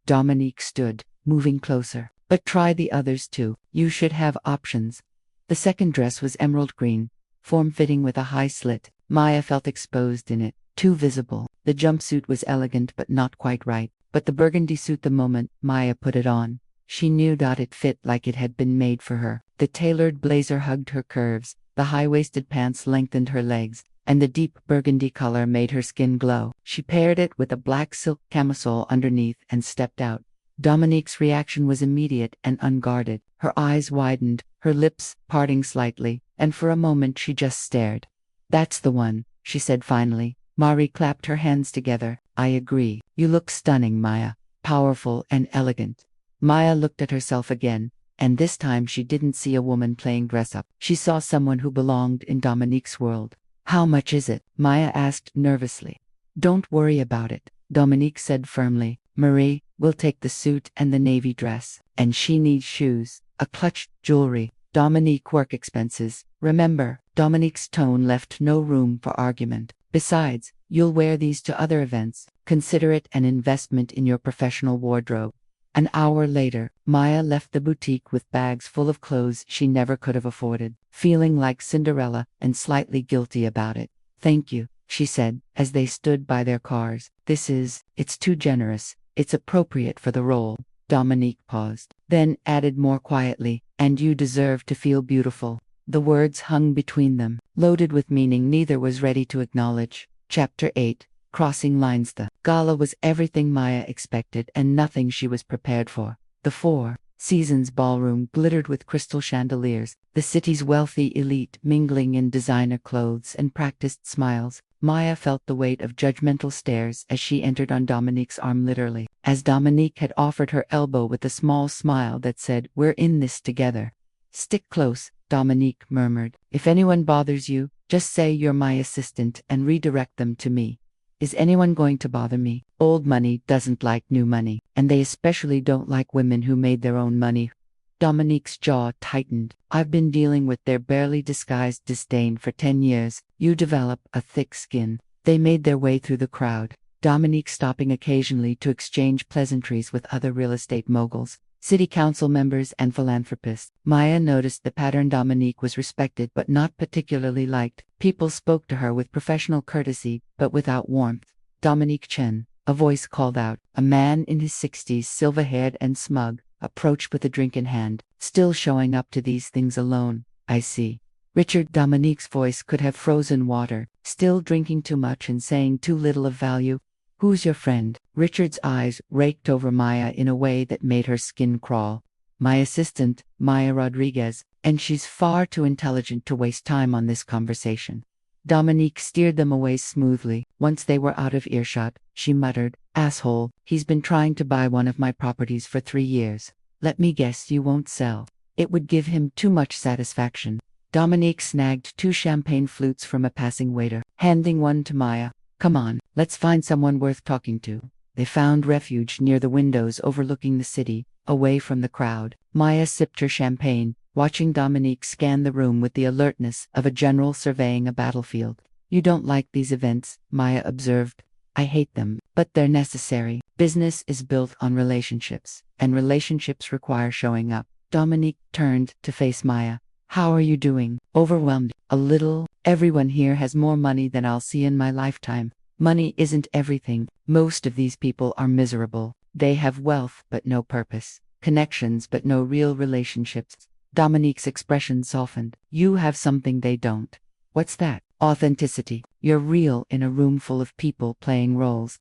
Dominique stood, moving closer. But try the others too. You should have options. The second dress was emerald green, form-fitting with a high slit. Maya felt exposed in it, too visible. The jumpsuit was elegant but not quite right. But the burgundy suit, the moment Maya put it on, she knew that it fit like it had been made for her. The tailored blazer hugged her curves, the high-waisted pants lengthened her legs, and the deep burgundy color made her skin glow. She paired it with a black silk camisole underneath and stepped out. Dominique's reaction was immediate and unguarded. Her eyes widened, her lips parting slightly, and for a moment she just stared. That's the one, she said finally. Marie clapped her hands together. I agree. You look stunning, Maya. Powerful and elegant. Maya looked at herself again, and this time she didn't see a woman playing dress-up. She saw someone who belonged in Dominique's world. How much is it? Maya asked nervously. Don't worry about it, Dominique said firmly. Marie, we'll take the suit and the navy dress. And she needs shoes, a clutch, jewelry. Dominique, work expenses. Remember, Dominique's tone left no room for argument. Besides, you'll wear these to other events. Consider it an investment in your professional wardrobe. An hour later, Maya left the boutique with bags full of clothes she never could have afforded, feeling like Cinderella and slightly guilty about it. Thank you, she said, as they stood by their cars. It's too generous. It's appropriate for the role. Dominique paused, then added more quietly, and you deserve to feel beautiful. The words hung between them, loaded with meaning neither was ready to acknowledge. Chapter 8. Crossing Lines. The gala was everything Maya expected and nothing she was prepared for. The Four Seasons ballroom glittered with crystal chandeliers, the city's wealthy elite mingling in designer clothes and practiced smiles. Maya felt the weight of judgmental stares as she entered on Dominique's arm, literally, as Dominique had offered her elbow with a small smile that said, "We're in this together." "Stick close," Dominique murmured. "If anyone bothers you, Just say you're my assistant and redirect them to me. Is anyone going to bother me? Old money doesn't like new money, and they especially don't like women who made their own money. Dominique's jaw tightened. I've been dealing with their barely disguised disdain for 10 years. You develop a thick skin. They made their way through the crowd, Dominique stopping occasionally to exchange pleasantries with other real estate moguls, city council members and philanthropists. Maya noticed the pattern. Dominique was respected but not particularly liked. People spoke to her with professional courtesy, but without warmth. Dominique Chen, a voice called out. A man in his 60s, silver-haired and smug, approached with a drink in hand. Still showing up to these things alone, I see. Richard. Dominique's voice could have frozen water. Still drinking too much and saying too little of value. Who's your friend? Richard's eyes raked over Maya in a way that made her skin crawl. My assistant, Maya Rodriguez, and she's far too intelligent to waste time on this conversation. Dominique steered them away smoothly. Once they were out of earshot, she muttered, asshole, he's been trying to buy one of my properties for 3 years. Let me guess you won't sell. It would give him too much satisfaction. Dominique snagged 2 champagne flutes from a passing waiter, handing one to Maya. Come on, let's find someone worth talking to. They found refuge near the windows overlooking the city, away from the crowd. Maya sipped her champagne, watching Dominique scan the room with the alertness of a general surveying a battlefield. You don't like these events, Maya observed. I hate them, but they're necessary. Business is built on relationships, and relationships require showing up. Dominique turned to face Maya. How are you doing? Overwhelmed? A little. Everyone here has more money than I'll see in my lifetime. Money isn't everything. Most of these people are miserable. They have wealth but no purpose, connections but no real relationships. Dominique's expression softened. You have something they don't. What's that? Authenticity. You're real in a room full of people playing roles.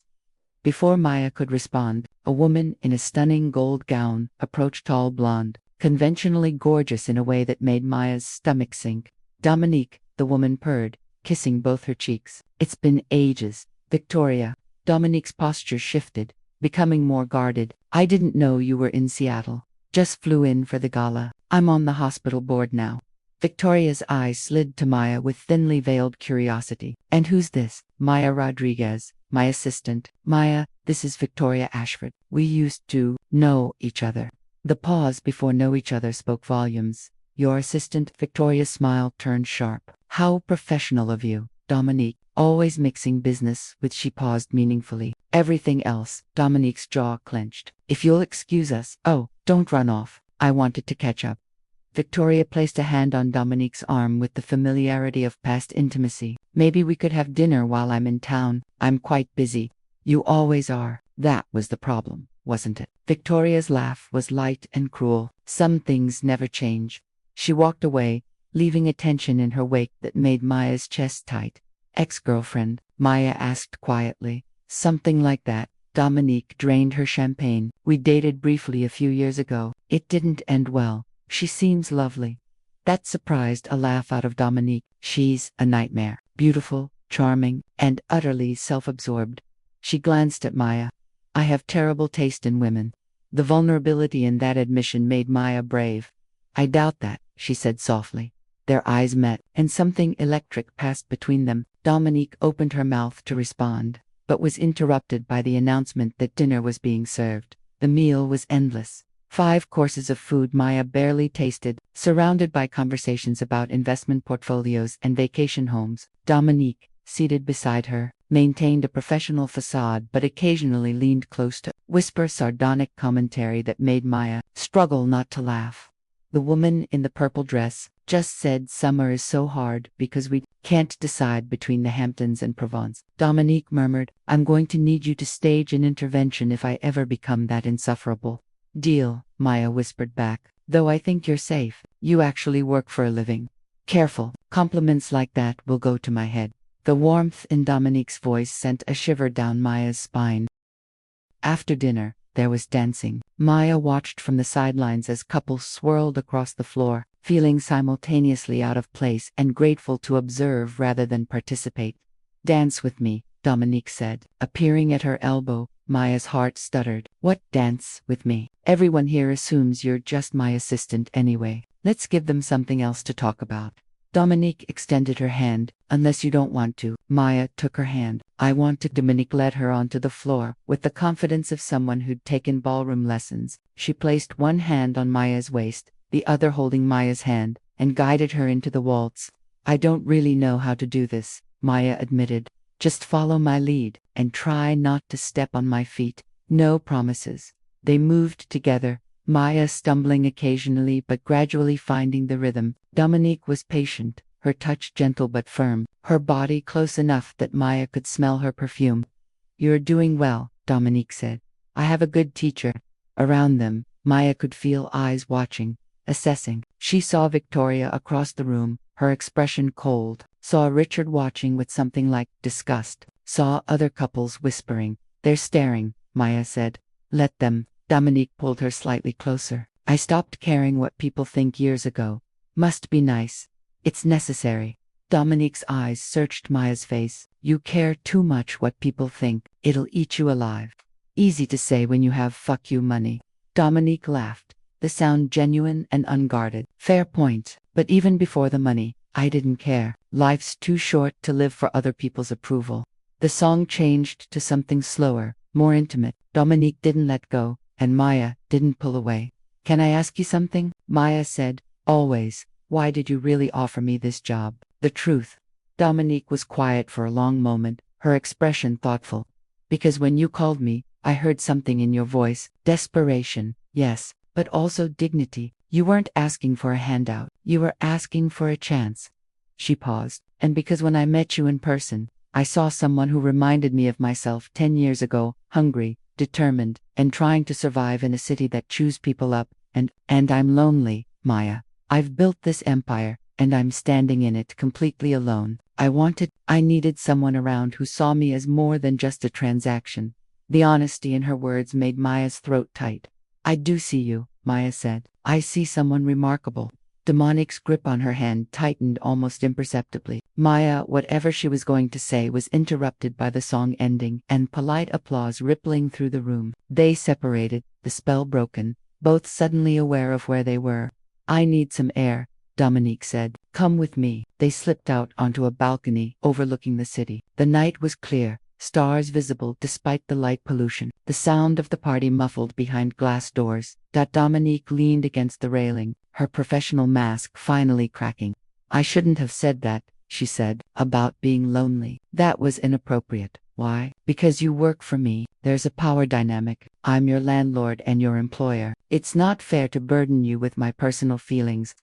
Before Maya could respond, a woman in a stunning gold gown approached, tall, blonde, conventionally gorgeous in a way that made Maya's stomach sink. Dominique, the woman purred, kissing both her cheeks. It's been ages. Victoria. Dominique's posture shifted, becoming more guarded. I didn't know you were in Seattle. Just flew in for the gala. I'm on the hospital board now. Victoria's eyes slid to Maya with thinly veiled curiosity. And who's this? Maya Rodriguez, my assistant. Maya, this is Victoria Ashford. We used to know each other. The pause before know each other spoke volumes. Your assistant? Victoria's smile turned sharp. How professional of you, Dominique. Always mixing business with. She paused meaningfully. Everything else. Dominique's jaw clenched. If you'll excuse us. Oh, don't run off. I wanted to catch up. Victoria placed a hand on Dominique's arm with the familiarity of past intimacy. Maybe we could have dinner while I'm in town. I'm quite busy. You always are. That was the problem, wasn't it? Victoria's laugh was light and cruel. Some things never change. She walked away, leaving a tension in her wake that made Maya's chest tight. Ex-girlfriend? Maya asked quietly. Something like that. Dominique drained her champagne. We dated briefly a few years ago. It didn't end well. She seems lovely. That surprised a laugh out of Dominique. She's a nightmare. Beautiful, charming, and utterly self-absorbed. She glanced at Maya. I have terrible taste in women. The vulnerability in that admission made Maya brave. I doubt that, she said softly. Their eyes met, and something electric passed between them. Dominique opened her mouth to respond, but was interrupted by the announcement that dinner was being served. The meal was endless. 5 courses of food Maya barely tasted, surrounded by conversations about investment portfolios and vacation homes. Dominique, seated beside her, maintained a professional facade but occasionally leaned close to whisper sardonic commentary that made Maya struggle not to laugh. The woman in the purple dress just said summer is so hard because we can't decide between the Hamptons and Provence. Dominique murmured, I'm going to need you to stage an intervention if I ever become that insufferable. Deal, Maya whispered back, though I think you're safe. You actually work for a living. Careful, compliments like that will go to my head. The warmth in Dominique's voice sent a shiver down Maya's spine. After dinner, there was dancing. Maya watched from the sidelines as couples swirled across the floor, feeling simultaneously out of place and grateful to observe rather than participate. Dance with me, Dominique said, appearing at her elbow. Maya's heart stuttered. What dance with me? Everyone here assumes you're just my assistant anyway. Let's give them something else to talk about. Dominique extended her hand. Unless you don't want to. Maya took her hand. I want to. Dominique led her onto the floor. With the confidence of someone who'd taken ballroom lessons, she placed one hand on Maya's waist, the other holding Maya's hand, and guided her into the waltz. I don't really know how to do this, Maya admitted. Just follow my lead, and try not to step on my feet. No promises. They moved together, Maya stumbling occasionally but gradually finding the rhythm. Dominique was patient, her touch gentle but firm, her body close enough that Maya could smell her perfume. You're doing well, Dominique said. I have a good teacher. Around them, Maya could feel eyes watching, assessing. She saw Victoria across the room, her expression cold, saw Richard watching with something like disgust, saw other couples whispering. They're staring, Maya said. Let them. Dominique pulled her slightly closer. I stopped caring what people think years ago. Must be nice. It's necessary. Dominique's eyes searched Maya's face. You care too much what people think. It'll eat you alive. Easy to say when you have fuck you money. Dominique laughed, the sound genuine and unguarded. Fair point. But even before the money, I didn't care. Life's too short to live for other people's approval. The song changed to something slower, more intimate. Dominique didn't let go, and Maya didn't pull away. Can I ask you something? Maya said. Always. Why did you really offer me this job? The truth. Dominique was quiet for a long moment, her expression thoughtful. Because when you called me, I heard something in your voice. Desperation, yes, but also dignity. You weren't asking for a handout. You were asking for a chance. She paused. And because when I met you in person, I saw someone who reminded me of myself 10 years ago, hungry, determined, and trying to survive in a city that chews people up, and I'm lonely, Maya. I've built this empire, and I'm standing in it completely alone. I needed someone around who saw me as more than just a transaction. The honesty in her words made Maya's throat tight. I do see you, Maya said. I see someone remarkable. Dominique's grip on her hand tightened almost imperceptibly. Maya, whatever she was going to say, was interrupted by the song ending and polite applause rippling through the room. They separated, the spell broken, both suddenly aware of where they were. I need some air, Dominique said. Come with me. They slipped out onto a balcony overlooking the city. The night was clear, stars visible despite the light pollution. The sound of the party muffled behind glass doors. Dominique leaned against the railing, her professional mask finally cracking. I shouldn't have said that, she said, about being lonely. That was inappropriate. Why? Because you work for me. There's a power dynamic. I'm your landlord and your employer. It's not fair to burden you with my personal feelings.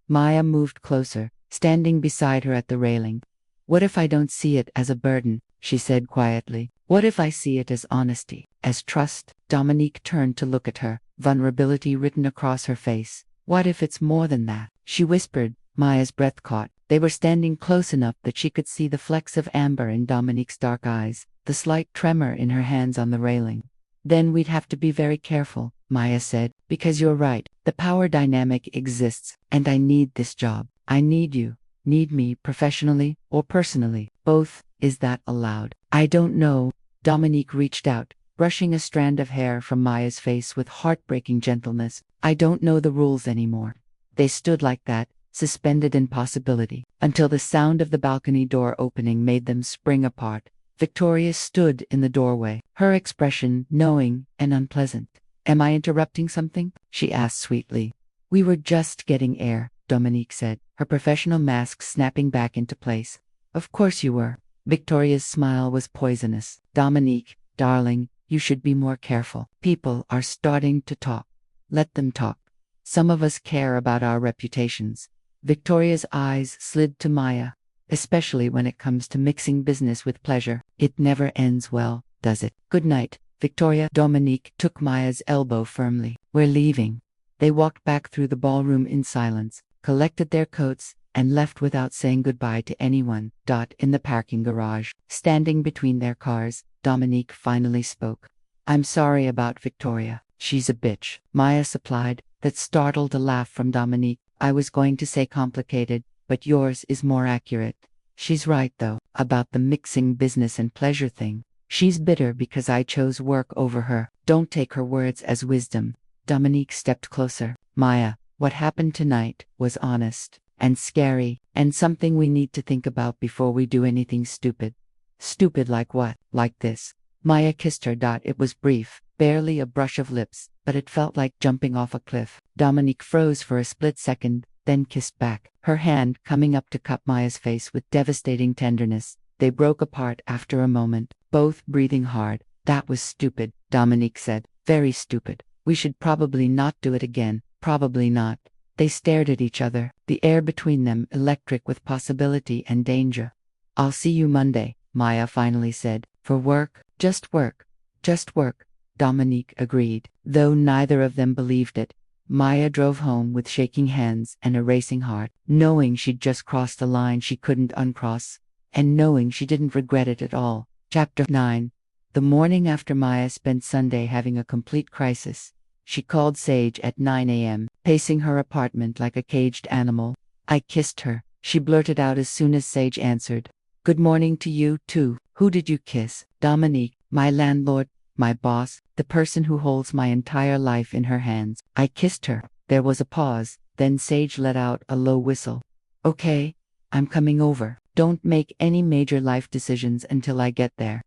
Maya moved closer, standing beside her at the railing. What if I don't see it as a burden? She said quietly. What if I see it as honesty, as trust? Dominique turned to look at her, vulnerability written across her face. What if it's more than that? She whispered. Maya's breath caught. They were standing close enough that she could see the flecks of amber in Dominique's dark eyes, the slight tremor in her hands on the railing. Then we'd have to be very careful, Maya said, because you're right. The power dynamic exists, and I need this job. I need you. Need me professionally or personally? Both. Is that allowed? I don't know. Dominique reached out, brushing a strand of hair from Maya's face with heartbreaking gentleness. I don't know the rules anymore. They stood like that, suspended in possibility, until the sound of the balcony door opening made them spring apart. Victoria stood in the doorway, her expression knowing and unpleasant. Am I interrupting something? She asked sweetly. We were just getting air, Dominique said, her professional mask snapping back into place. Of course you were. Victoria's smile was poisonous. Dominique, darling, you should be more careful. People are starting to talk. Let them talk. Some of us care about our reputations. Victoria's eyes slid to Maya, especially when it comes to mixing business with pleasure. It never ends well, does it? Good night, Victoria. Dominique took Maya's elbow firmly. We're leaving. They walked back through the ballroom in silence, collected their coats, and left without saying goodbye to anyone. In the parking garage, standing between their cars, Dominique finally spoke. I'm sorry about Victoria. She's a bitch, Maya supplied. That startled a laugh from Dominique. I was going to say complicated, but yours is more accurate. She's right though, about the mixing business and pleasure thing. She's bitter because I chose work over her. Don't take her words as wisdom. Dominique stepped closer. Maya, what happened tonight was honest and scary. And something we need to think about before we do anything stupid. Stupid like what? Like this. Maya kissed her. It was brief, barely a brush of lips, but it felt like jumping off a cliff. Dominique froze for a split second, then kissed back, her hand coming up to cup Maya's face with devastating tenderness. They broke apart after a moment, both breathing hard. That was stupid, Dominique said. Very stupid. We should probably not do it again. Probably not. They stared at each other, the air between them electric with possibility and danger. I'll see you Monday, Maya finally said. For work? Just work. Just work, Dominique agreed, though neither of them believed it. Maya drove home with shaking hands and a racing heart, knowing she'd just crossed a line she couldn't uncross, and knowing she didn't regret it at all. Chapter 9. The morning after Maya spent Sunday having a complete crisis, she called Sage at 9 a.m., pacing her apartment like a caged animal. I kissed her, she blurted out as soon as Sage answered. Good morning to you, too. Who did you kiss? Dominique, my landlord, my boss, the person who holds my entire life in her hands. I kissed her. There was a pause, then Sage let out a low whistle. Okay, I'm coming over. Don't make any major life decisions until I get there.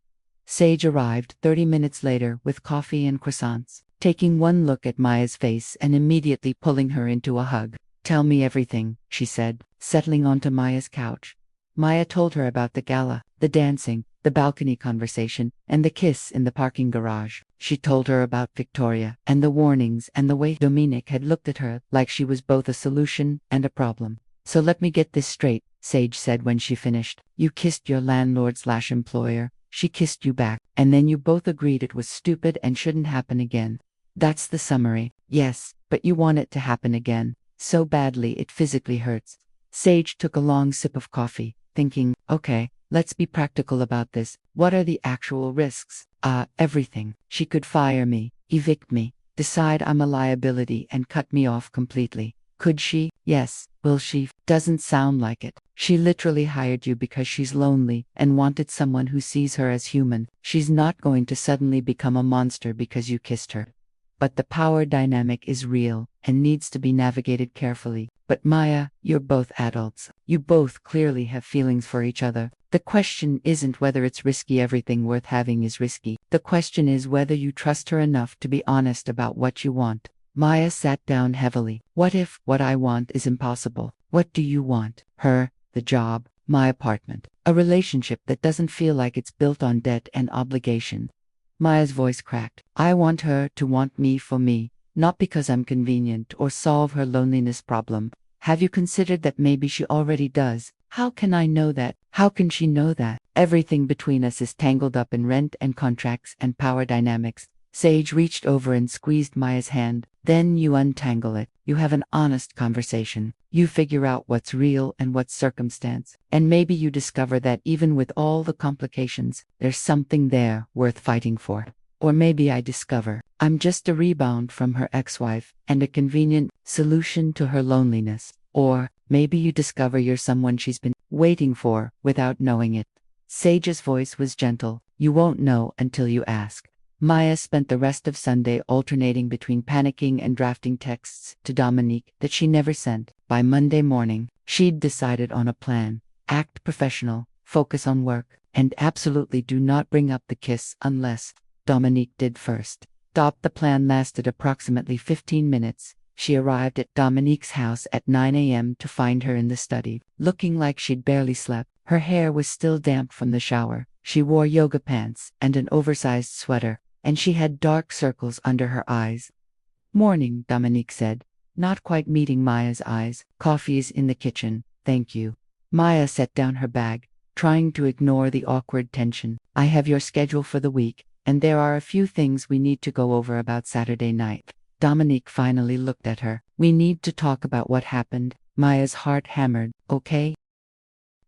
Sage arrived 30 minutes later with coffee and croissants, taking one look at Maya's face and immediately pulling her into a hug. Tell me everything, she said, settling onto Maya's couch. Maya told her about the gala, the dancing, the balcony conversation, and the kiss in the parking garage. She told her about Victoria, and the warnings, and the way Dominique had looked at her like she was both a solution and a problem. So let me get this straight, Sage said when she finished. You kissed your landlord/employer, she kissed you back, and then you both agreed it was stupid and shouldn't happen again. That's the summary. Yes, but you want it to happen again. So badly it physically hurts. Sage took a long sip of coffee, thinking, okay, let's be practical about this. What are the actual risks? Everything. She could fire me, evict me, decide I'm a liability and cut me off completely. Could she? Yes. Will she? Doesn't sound like it. She literally hired you because she's lonely and wanted someone who sees her as human. She's not going to suddenly become a monster because you kissed her. But the power dynamic is real and needs to be navigated carefully. But Maya, you're both adults. You both clearly have feelings for each other. The question isn't whether it's risky. Everything worth having is risky. The question is whether you trust her enough to be honest about what you want. Maya sat down heavily. What if what I want is impossible? What do you want? Her, the job, my apartment, a relationship that doesn't feel like it's built on debt and obligation. Maya's voice cracked. I want her to want me for me, not because I'm convenient or solve her loneliness problem. Have you considered that maybe she already does? How can I know that? How can she know that? Everything between us is tangled up in rent and contracts and power dynamics. Sage reached over and squeezed Maya's hand. Then you untangle it. You have an honest conversation. You figure out what's real and what's circumstance. And maybe you discover that even with all the complications, there's something there worth fighting for. Or maybe I discover I'm just a rebound from her ex-wife and a convenient solution to her loneliness. Or maybe you discover you're someone she's been waiting for without knowing it. Sage's voice was gentle. You won't know until you ask. Maya spent the rest of Sunday alternating between panicking and drafting texts to Dominique that she never sent. By Monday morning, she'd decided on a plan. Act professional, focus on work, and absolutely do not bring up the kiss unless Dominique did first. The plan lasted approximately 15 minutes. She arrived at Dominique's house at 9 a.m. to find her in the study, looking like she'd barely slept. Her hair was still damp from the shower. She wore yoga pants and an oversized sweater, and she had dark circles under her eyes. Morning, Dominique said, not quite meeting Maya's eyes. Coffee's in the kitchen, thank you. Maya set down her bag, trying to ignore the awkward tension. I have your schedule for the week, and there are a few things we need to go over about Saturday night. Dominique finally looked at her. We need to talk about what happened. Maya's heart hammered. Okay?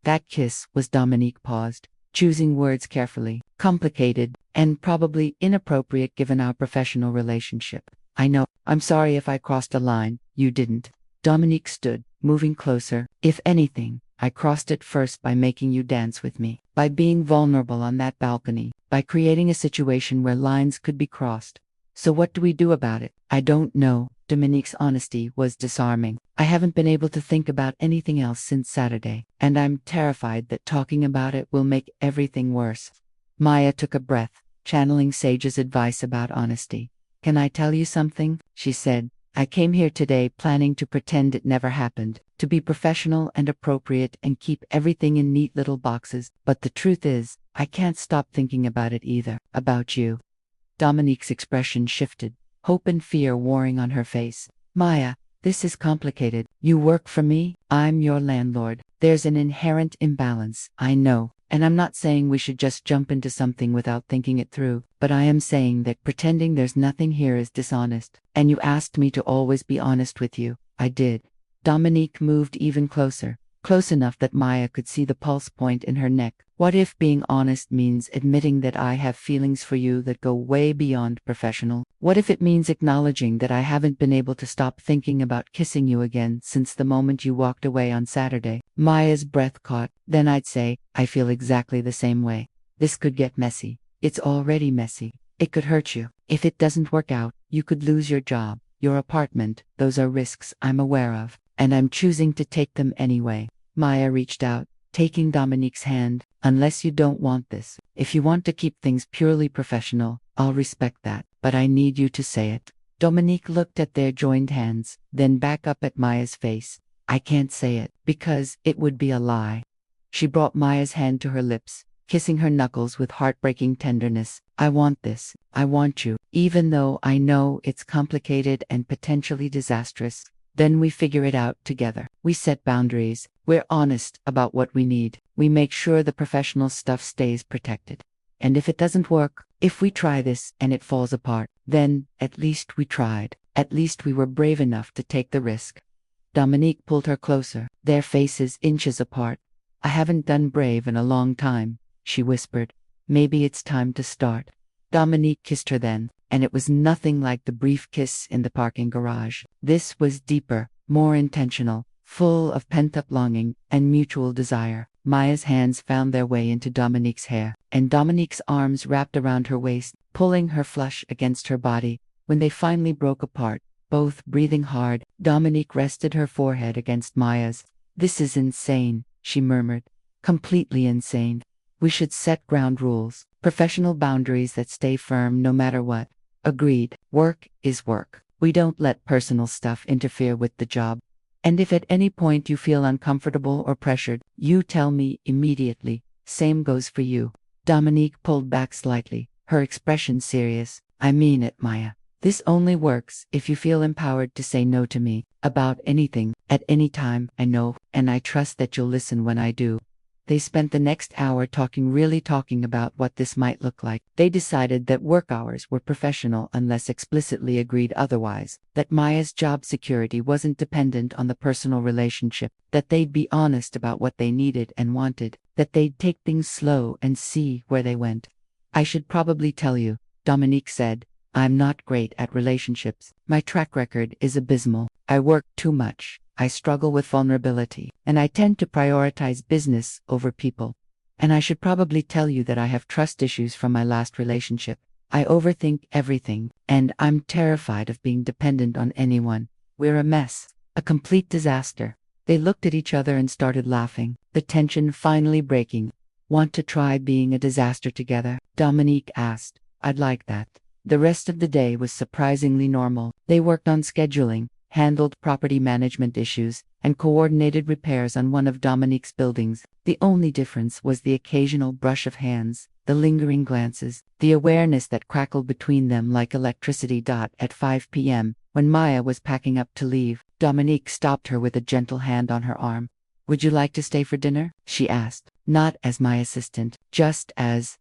That kiss was. Dominique paused, choosing words carefully. Complicated, and probably inappropriate given our professional relationship. I know. I'm sorry if I crossed a line. You didn't. Dominique stood, moving closer. If anything, I crossed it first by making you dance with me, by being vulnerable on that balcony, by creating a situation where lines could be crossed. So what do we do about it? I don't know, Dominique's honesty was disarming. I haven't been able to think about anything else since Saturday, and I'm terrified that talking about it will make everything worse. Maya took a breath, channeling Sage's advice about honesty. Can I tell you something? She said. I came here today planning to pretend it never happened, to be professional and appropriate and keep everything in neat little boxes, but the truth is, I can't stop thinking about it either, about you. Dominique's expression shifted, hope and fear warring on her face. Maya, this is complicated. You work for me, I'm your landlord. There's an inherent imbalance, I know. And I'm not saying we should just jump into something without thinking it through, but I am saying that pretending there's nothing here is dishonest. And you asked me to always be honest with you. I did. Dominique moved even closer, close enough that Maya could see the pulse point in her neck. What if being honest means admitting that I have feelings for you that go way beyond professional? What if it means acknowledging that I haven't been able to stop thinking about kissing you again since the moment you walked away on Saturday? Maya's breath caught. Then I'd say, I feel exactly the same way. This could get messy. It's already messy. It could hurt you. If it doesn't work out, you could lose your job, your apartment. Those are risks I'm aware of, and I'm choosing to take them anyway. Maya reached out, taking Dominique's hand. Unless you don't want this, if you want to keep things purely professional, I'll respect that, but I need you to say it. Dominique looked at their joined hands, then back up at Maya's face. I can't say it, because it would be a lie. She brought Maya's hand to her lips, kissing her knuckles with heartbreaking tenderness. I want this. I want you, even though I know it's complicated and potentially disastrous. Then we figure it out together. We set boundaries. We're honest about what we need. We make sure the professional stuff stays protected. And if it doesn't work, if we try this and it falls apart, then at least we tried. At least we were brave enough to take the risk. Dominique pulled her closer, their faces inches apart. I haven't done brave in a long time, she whispered. Maybe it's time to start. Dominique kissed her then, and it was nothing like the brief kiss in the parking garage. This was deeper, more intentional, full of pent-up longing and mutual desire. Maya's hands found their way into Dominique's hair, and Dominique's arms wrapped around her waist, pulling her flush against her body. When they finally broke apart, both breathing hard, Dominique rested her forehead against Maya's. This is insane, she murmured. Completely insane. We should set ground rules, professional boundaries that stay firm no matter what. Agreed. Work is work. We don't let personal stuff interfere with the job. And if at any point you feel uncomfortable or pressured, you tell me immediately. Same goes for you. Dominique pulled back slightly, her expression serious. I mean it, Maya. This only works if you feel empowered to say no to me, about anything, at any time. I know, and I trust that you'll listen when I do. They spent the next hour really talking about what this might look like. They decided that work hours were professional unless explicitly agreed otherwise, that Maya's job security wasn't dependent on the personal relationship, that they'd be honest about what they needed and wanted, that they'd take things slow and see where they went. I should probably tell you, Dominique said, I'm not great at relationships. My track record is abysmal. I work too much. I struggle with vulnerability, and I tend to prioritize business over people. And I should probably tell you that I have trust issues from my last relationship. I overthink everything, and I'm terrified of being dependent on anyone. We're a mess, a complete disaster. They looked at each other and started laughing, the tension finally breaking. Want to try being a disaster together? Dominique asked. I'd like that. The rest of the day was surprisingly normal. They worked on scheduling, handled property management issues, and coordinated repairs on one of Dominique's buildings. The only difference was the occasional brush of hands, the lingering glances, the awareness that crackled between them like electricity. At 5 p.m., when Maya was packing up to leave, Dominique stopped her with a gentle hand on her arm. Would you like to stay for dinner? She asked. Not as my assistant, just as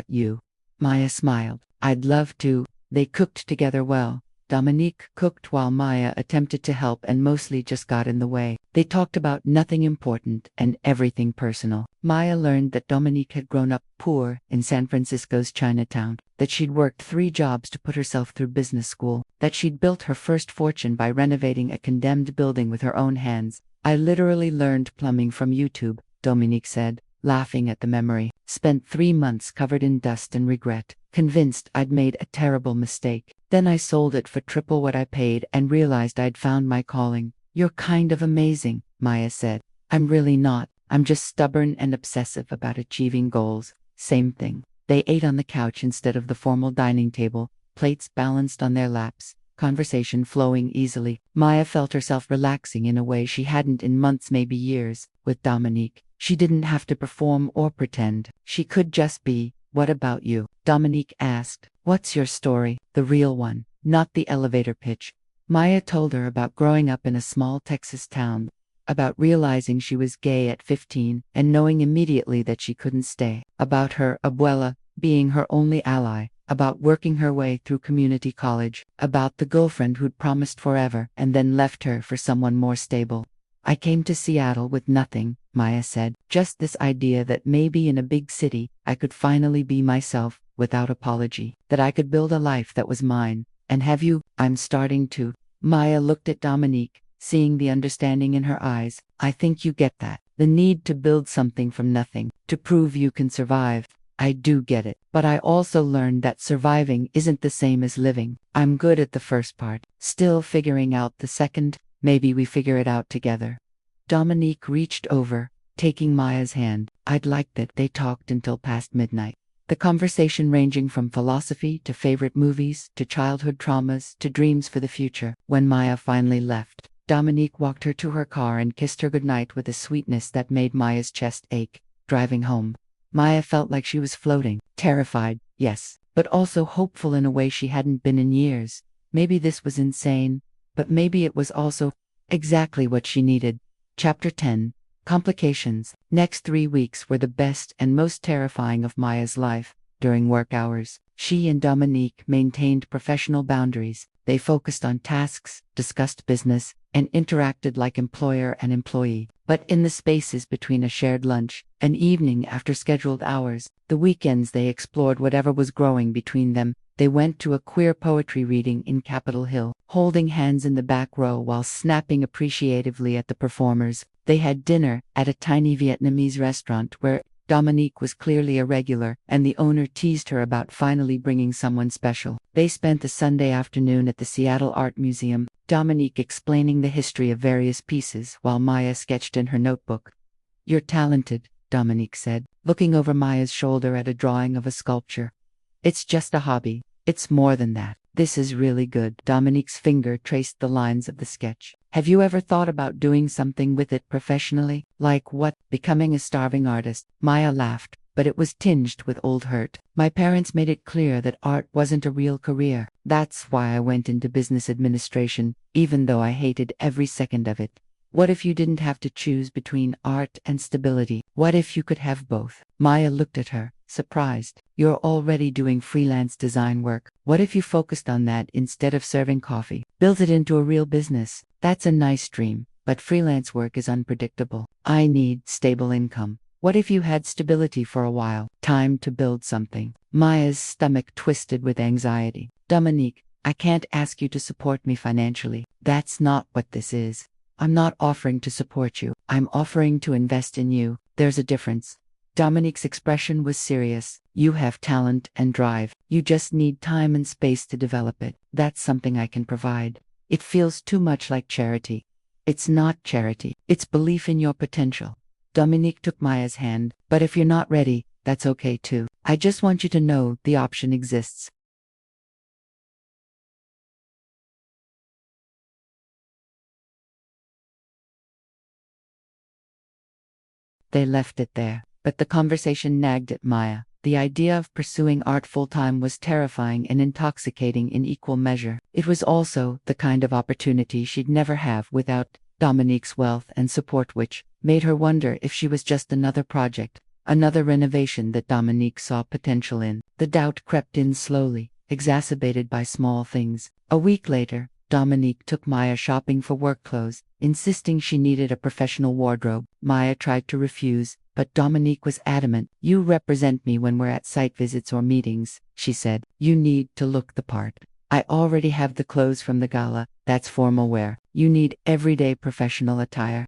you. Maya smiled. I'd love to. They cooked together well. Dominique cooked while Maya attempted to help and mostly just got in the way. They talked about nothing important and everything personal. Maya learned that Dominique had grown up poor in San Francisco's Chinatown, that she'd worked 3 jobs to put herself through business school, that she'd built her first fortune by renovating a condemned building with her own hands. I literally learned plumbing from YouTube, Dominique said, laughing at the memory. Spent 3 months covered in dust and regret, convinced I'd made a terrible mistake. Then I sold it for triple what I paid and realized I'd found my calling. You're kind of amazing, Maya said. I'm really not. I'm just stubborn and obsessive about achieving goals. Same thing. They ate on the couch instead of the formal dining table, plates balanced on their laps, conversation flowing easily. Maya felt herself relaxing in a way she hadn't in months, maybe years. With Dominique, she didn't have to perform or pretend. She could just be. What about you? Dominique asked. What's your story? The real one, not the elevator pitch. Maya told her about growing up in a small Texas town, about realizing she was gay at 15 and knowing immediately that she couldn't stay, about her abuela being her only ally, about working her way through community college, about the girlfriend who'd promised forever and then left her for someone more stable. I came to Seattle with nothing, Maya said, just this idea that maybe in a big city I could finally be myself, without apology, that I could build a life that was mine. And have you? I'm starting to. Maya looked at Dominique, seeing the understanding in her eyes. I think you get that. The need to build something from nothing, to prove you can survive. I do get it. But I also learned that surviving isn't the same as living. I'm good at the first part, still figuring out the second. Maybe we figure it out together. Dominique reached over, taking Maya's hand. I'd like that. They talked until past midnight. The conversation ranging from philosophy to favorite movies, to childhood traumas, to dreams for the future. When Maya finally left, Dominique walked her to her car and kissed her goodnight with a sweetness that made Maya's chest ache. Driving home, Maya felt like she was floating, terrified, yes, but also hopeful in a way she hadn't been in years. Maybe this was insane, but maybe it was also exactly what she needed. Chapter 10. Complications. Next 3 weeks were the best and most terrifying of Maya's life. During work hours, she and Dominique maintained professional boundaries. They focused on tasks, discussed business, and interacted like employer and employee. But in the spaces between a shared lunch, an evening after scheduled hours, the weekends, they explored whatever was growing between them. They went to a queer poetry reading in Capitol Hill, holding hands in the back row while snapping appreciatively at the performers. They had dinner at a tiny Vietnamese restaurant where Dominique was clearly a regular, and the owner teased her about finally bringing someone special. They spent the Sunday afternoon at the Seattle Art Museum, Dominique explaining the history of various pieces while Maya sketched in her notebook. You're talented, Dominique said, looking over Maya's shoulder at a drawing of a sculpture. It's just a hobby. It's more than that. This is really good. Dominique's finger traced the lines of the sketch. Have you ever thought about doing something with it professionally? Like what? Becoming a starving artist? Maya laughed, but it was tinged with old hurt. My parents made it clear that art wasn't a real career. That's why I went into business administration, even though I hated every second of it. What if you didn't have to choose between art and stability? What if you could have both? Maya looked at her, surprised. You're already doing freelance design work. What if you focused on that instead of serving coffee? Build it into a real business. That's a nice dream, but freelance work is unpredictable. I need stable income. What if you had stability for a while? Time to build something. Maya's stomach twisted with anxiety. Dominique, I can't ask you to support me financially. That's not what this is. I'm not offering to support you. I'm offering to invest in you. There's a difference. Dominique's expression was serious. You have talent and drive. You just need time and space to develop it. That's something I can provide. It feels too much like charity. It's not charity. It's belief in your potential. Dominique took Maya's hand. But if you're not ready, that's okay too. I just want you to know the option exists. They left it there, but the conversation nagged at Maya. The idea of pursuing art full-time was terrifying and intoxicating in equal measure. It was also the kind of opportunity she'd never have without Dominique's wealth and support, which made her wonder if she was just another project, another renovation that Dominique saw potential in. The doubt crept in slowly, exacerbated by small things. A week later, Dominique took Maya shopping for work clothes, insisting she needed a professional wardrobe. Maya tried to refuse, but Dominique was adamant. You represent me when we're at site visits or meetings, she said. You need to look the part. I already have the clothes from the gala. That's formal wear. You need everyday professional attire.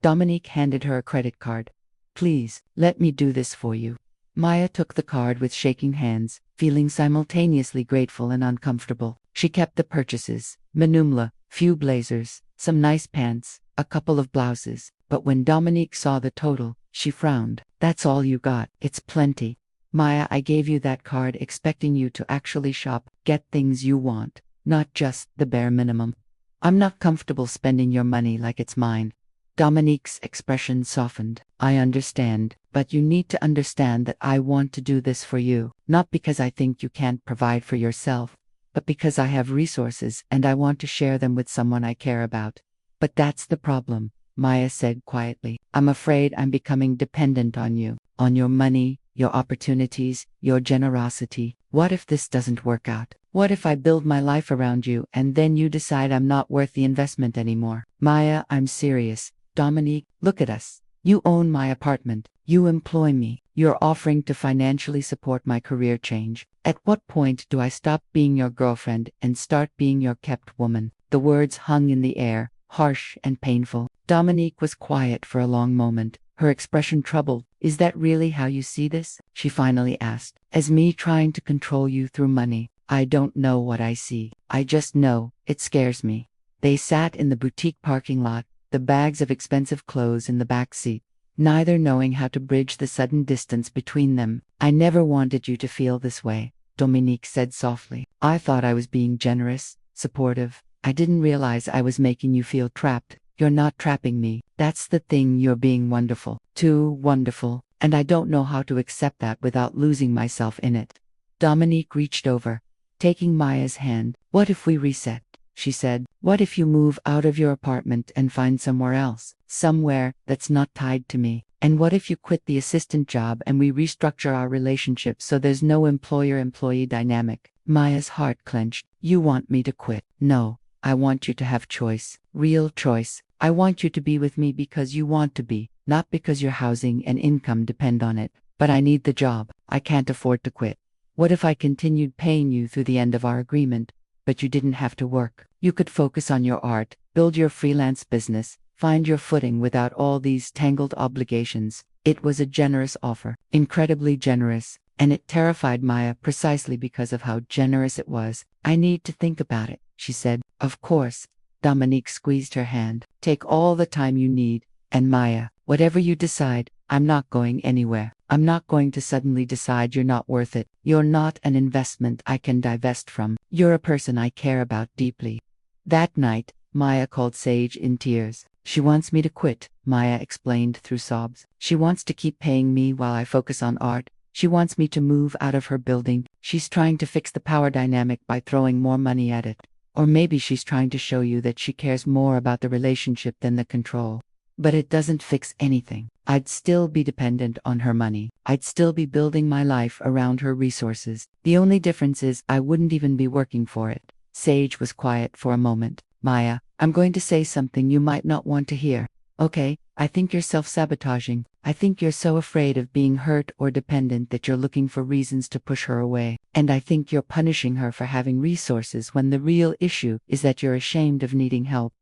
Dominique handed her a credit card. Please, let me do this for you. Maya took the card with shaking hands, feeling simultaneously grateful and uncomfortable. She kept the purchases, manumla, few blazers, some nice pants, a couple of blouses, but when Dominique saw the total, she frowned. That's all you got. It's plenty. Maya, I gave you that card expecting you to actually shop, get things you want, not just the bare minimum. I'm not comfortable spending your money like it's mine. Dominique's expression softened. I understand, but you need to understand that I want to do this for you, not because I think you can't provide for yourself, but because I have resources and I want to share them with someone I care about. But that's the problem, Maya said quietly. I'm afraid I'm becoming dependent on you, on your money, your opportunities, your generosity. What if this doesn't work out? What if I build my life around you and then you decide I'm not worth the investment anymore? Maya, I'm serious. Dominique, look at us. You own my apartment. You employ me. You're offering to financially support my career change. At what point do I stop being your girlfriend and start being your kept woman? The words hung in the air, harsh and painful. Dominique was quiet for a long moment, her expression troubled. Is that really how you see this? She finally asked. As me trying to control you through money? I don't know what I see. I just know it scares me. They sat in the boutique parking lot, the bags of expensive clothes in the back seat, neither knowing how to bridge the sudden distance between them. I never wanted you to feel this way, Dominique said softly. I thought I was being generous, supportive. I didn't realize I was making you feel trapped. You're not trapping me. That's the thing, you're being wonderful. Too wonderful. And I don't know how to accept that without losing myself in it. Dominique reached over, taking Maya's hand. What if we reset? She said. What if you move out of your apartment and find somewhere else? Somewhere that's not tied to me. And what if you quit the assistant job and we restructure our relationship so there's no employer-employee dynamic? Maya's heart clenched. You want me to quit? No. I want you to have choice. Real choice. I want you to be with me because you want to be, not because your housing and income depend on it. But I need the job. I can't afford to quit. What if I continued paying you through the end of our agreement, but you didn't have to work? You could focus on your art, build your freelance business, find your footing without all these tangled obligations. It was a generous offer, incredibly generous, and it terrified Maya precisely because of how generous it was. I need to think about it, she said. Of course. Dominique squeezed her hand. Take all the time you need, and Maya, whatever you decide, I'm not going anywhere. I'm not going to suddenly decide you're not worth it. You're not an investment I can divest from. You're a person I care about deeply. That night, Maya called Sage in tears. She wants me to quit, Maya explained through sobs. She wants to keep paying me while I focus on art. She wants me to move out of her building. She's trying to fix the power dynamic by throwing more money at it. Or maybe she's trying to show you that she cares more about the relationship than the control. But it doesn't fix anything. I'd still be dependent on her money. I'd still be building my life around her resources. The only difference is I wouldn't even be working for it. Sage was quiet for a moment. Maya, I'm going to say something you might not want to hear. Okay, I think you're self-sabotaging. I think you're so afraid of being hurt or dependent that you're looking for reasons to push her away. And I think you're punishing her for having resources when the real issue is that you're ashamed of needing help.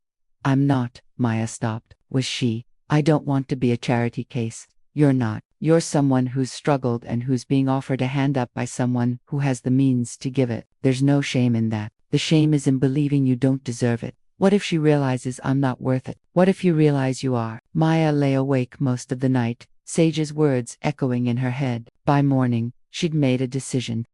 I'm not. Maya stopped. Was she? I don't want to be a charity case. You're not. You're someone who's struggled and who's being offered a hand up by someone who has the means to give it. There's no shame in that. The shame is in believing you don't deserve it. What if she realizes I'm not worth it? What if you realize you are? Maya lay awake most of the night, Sage's words echoing in her head. By morning, she'd made a decision.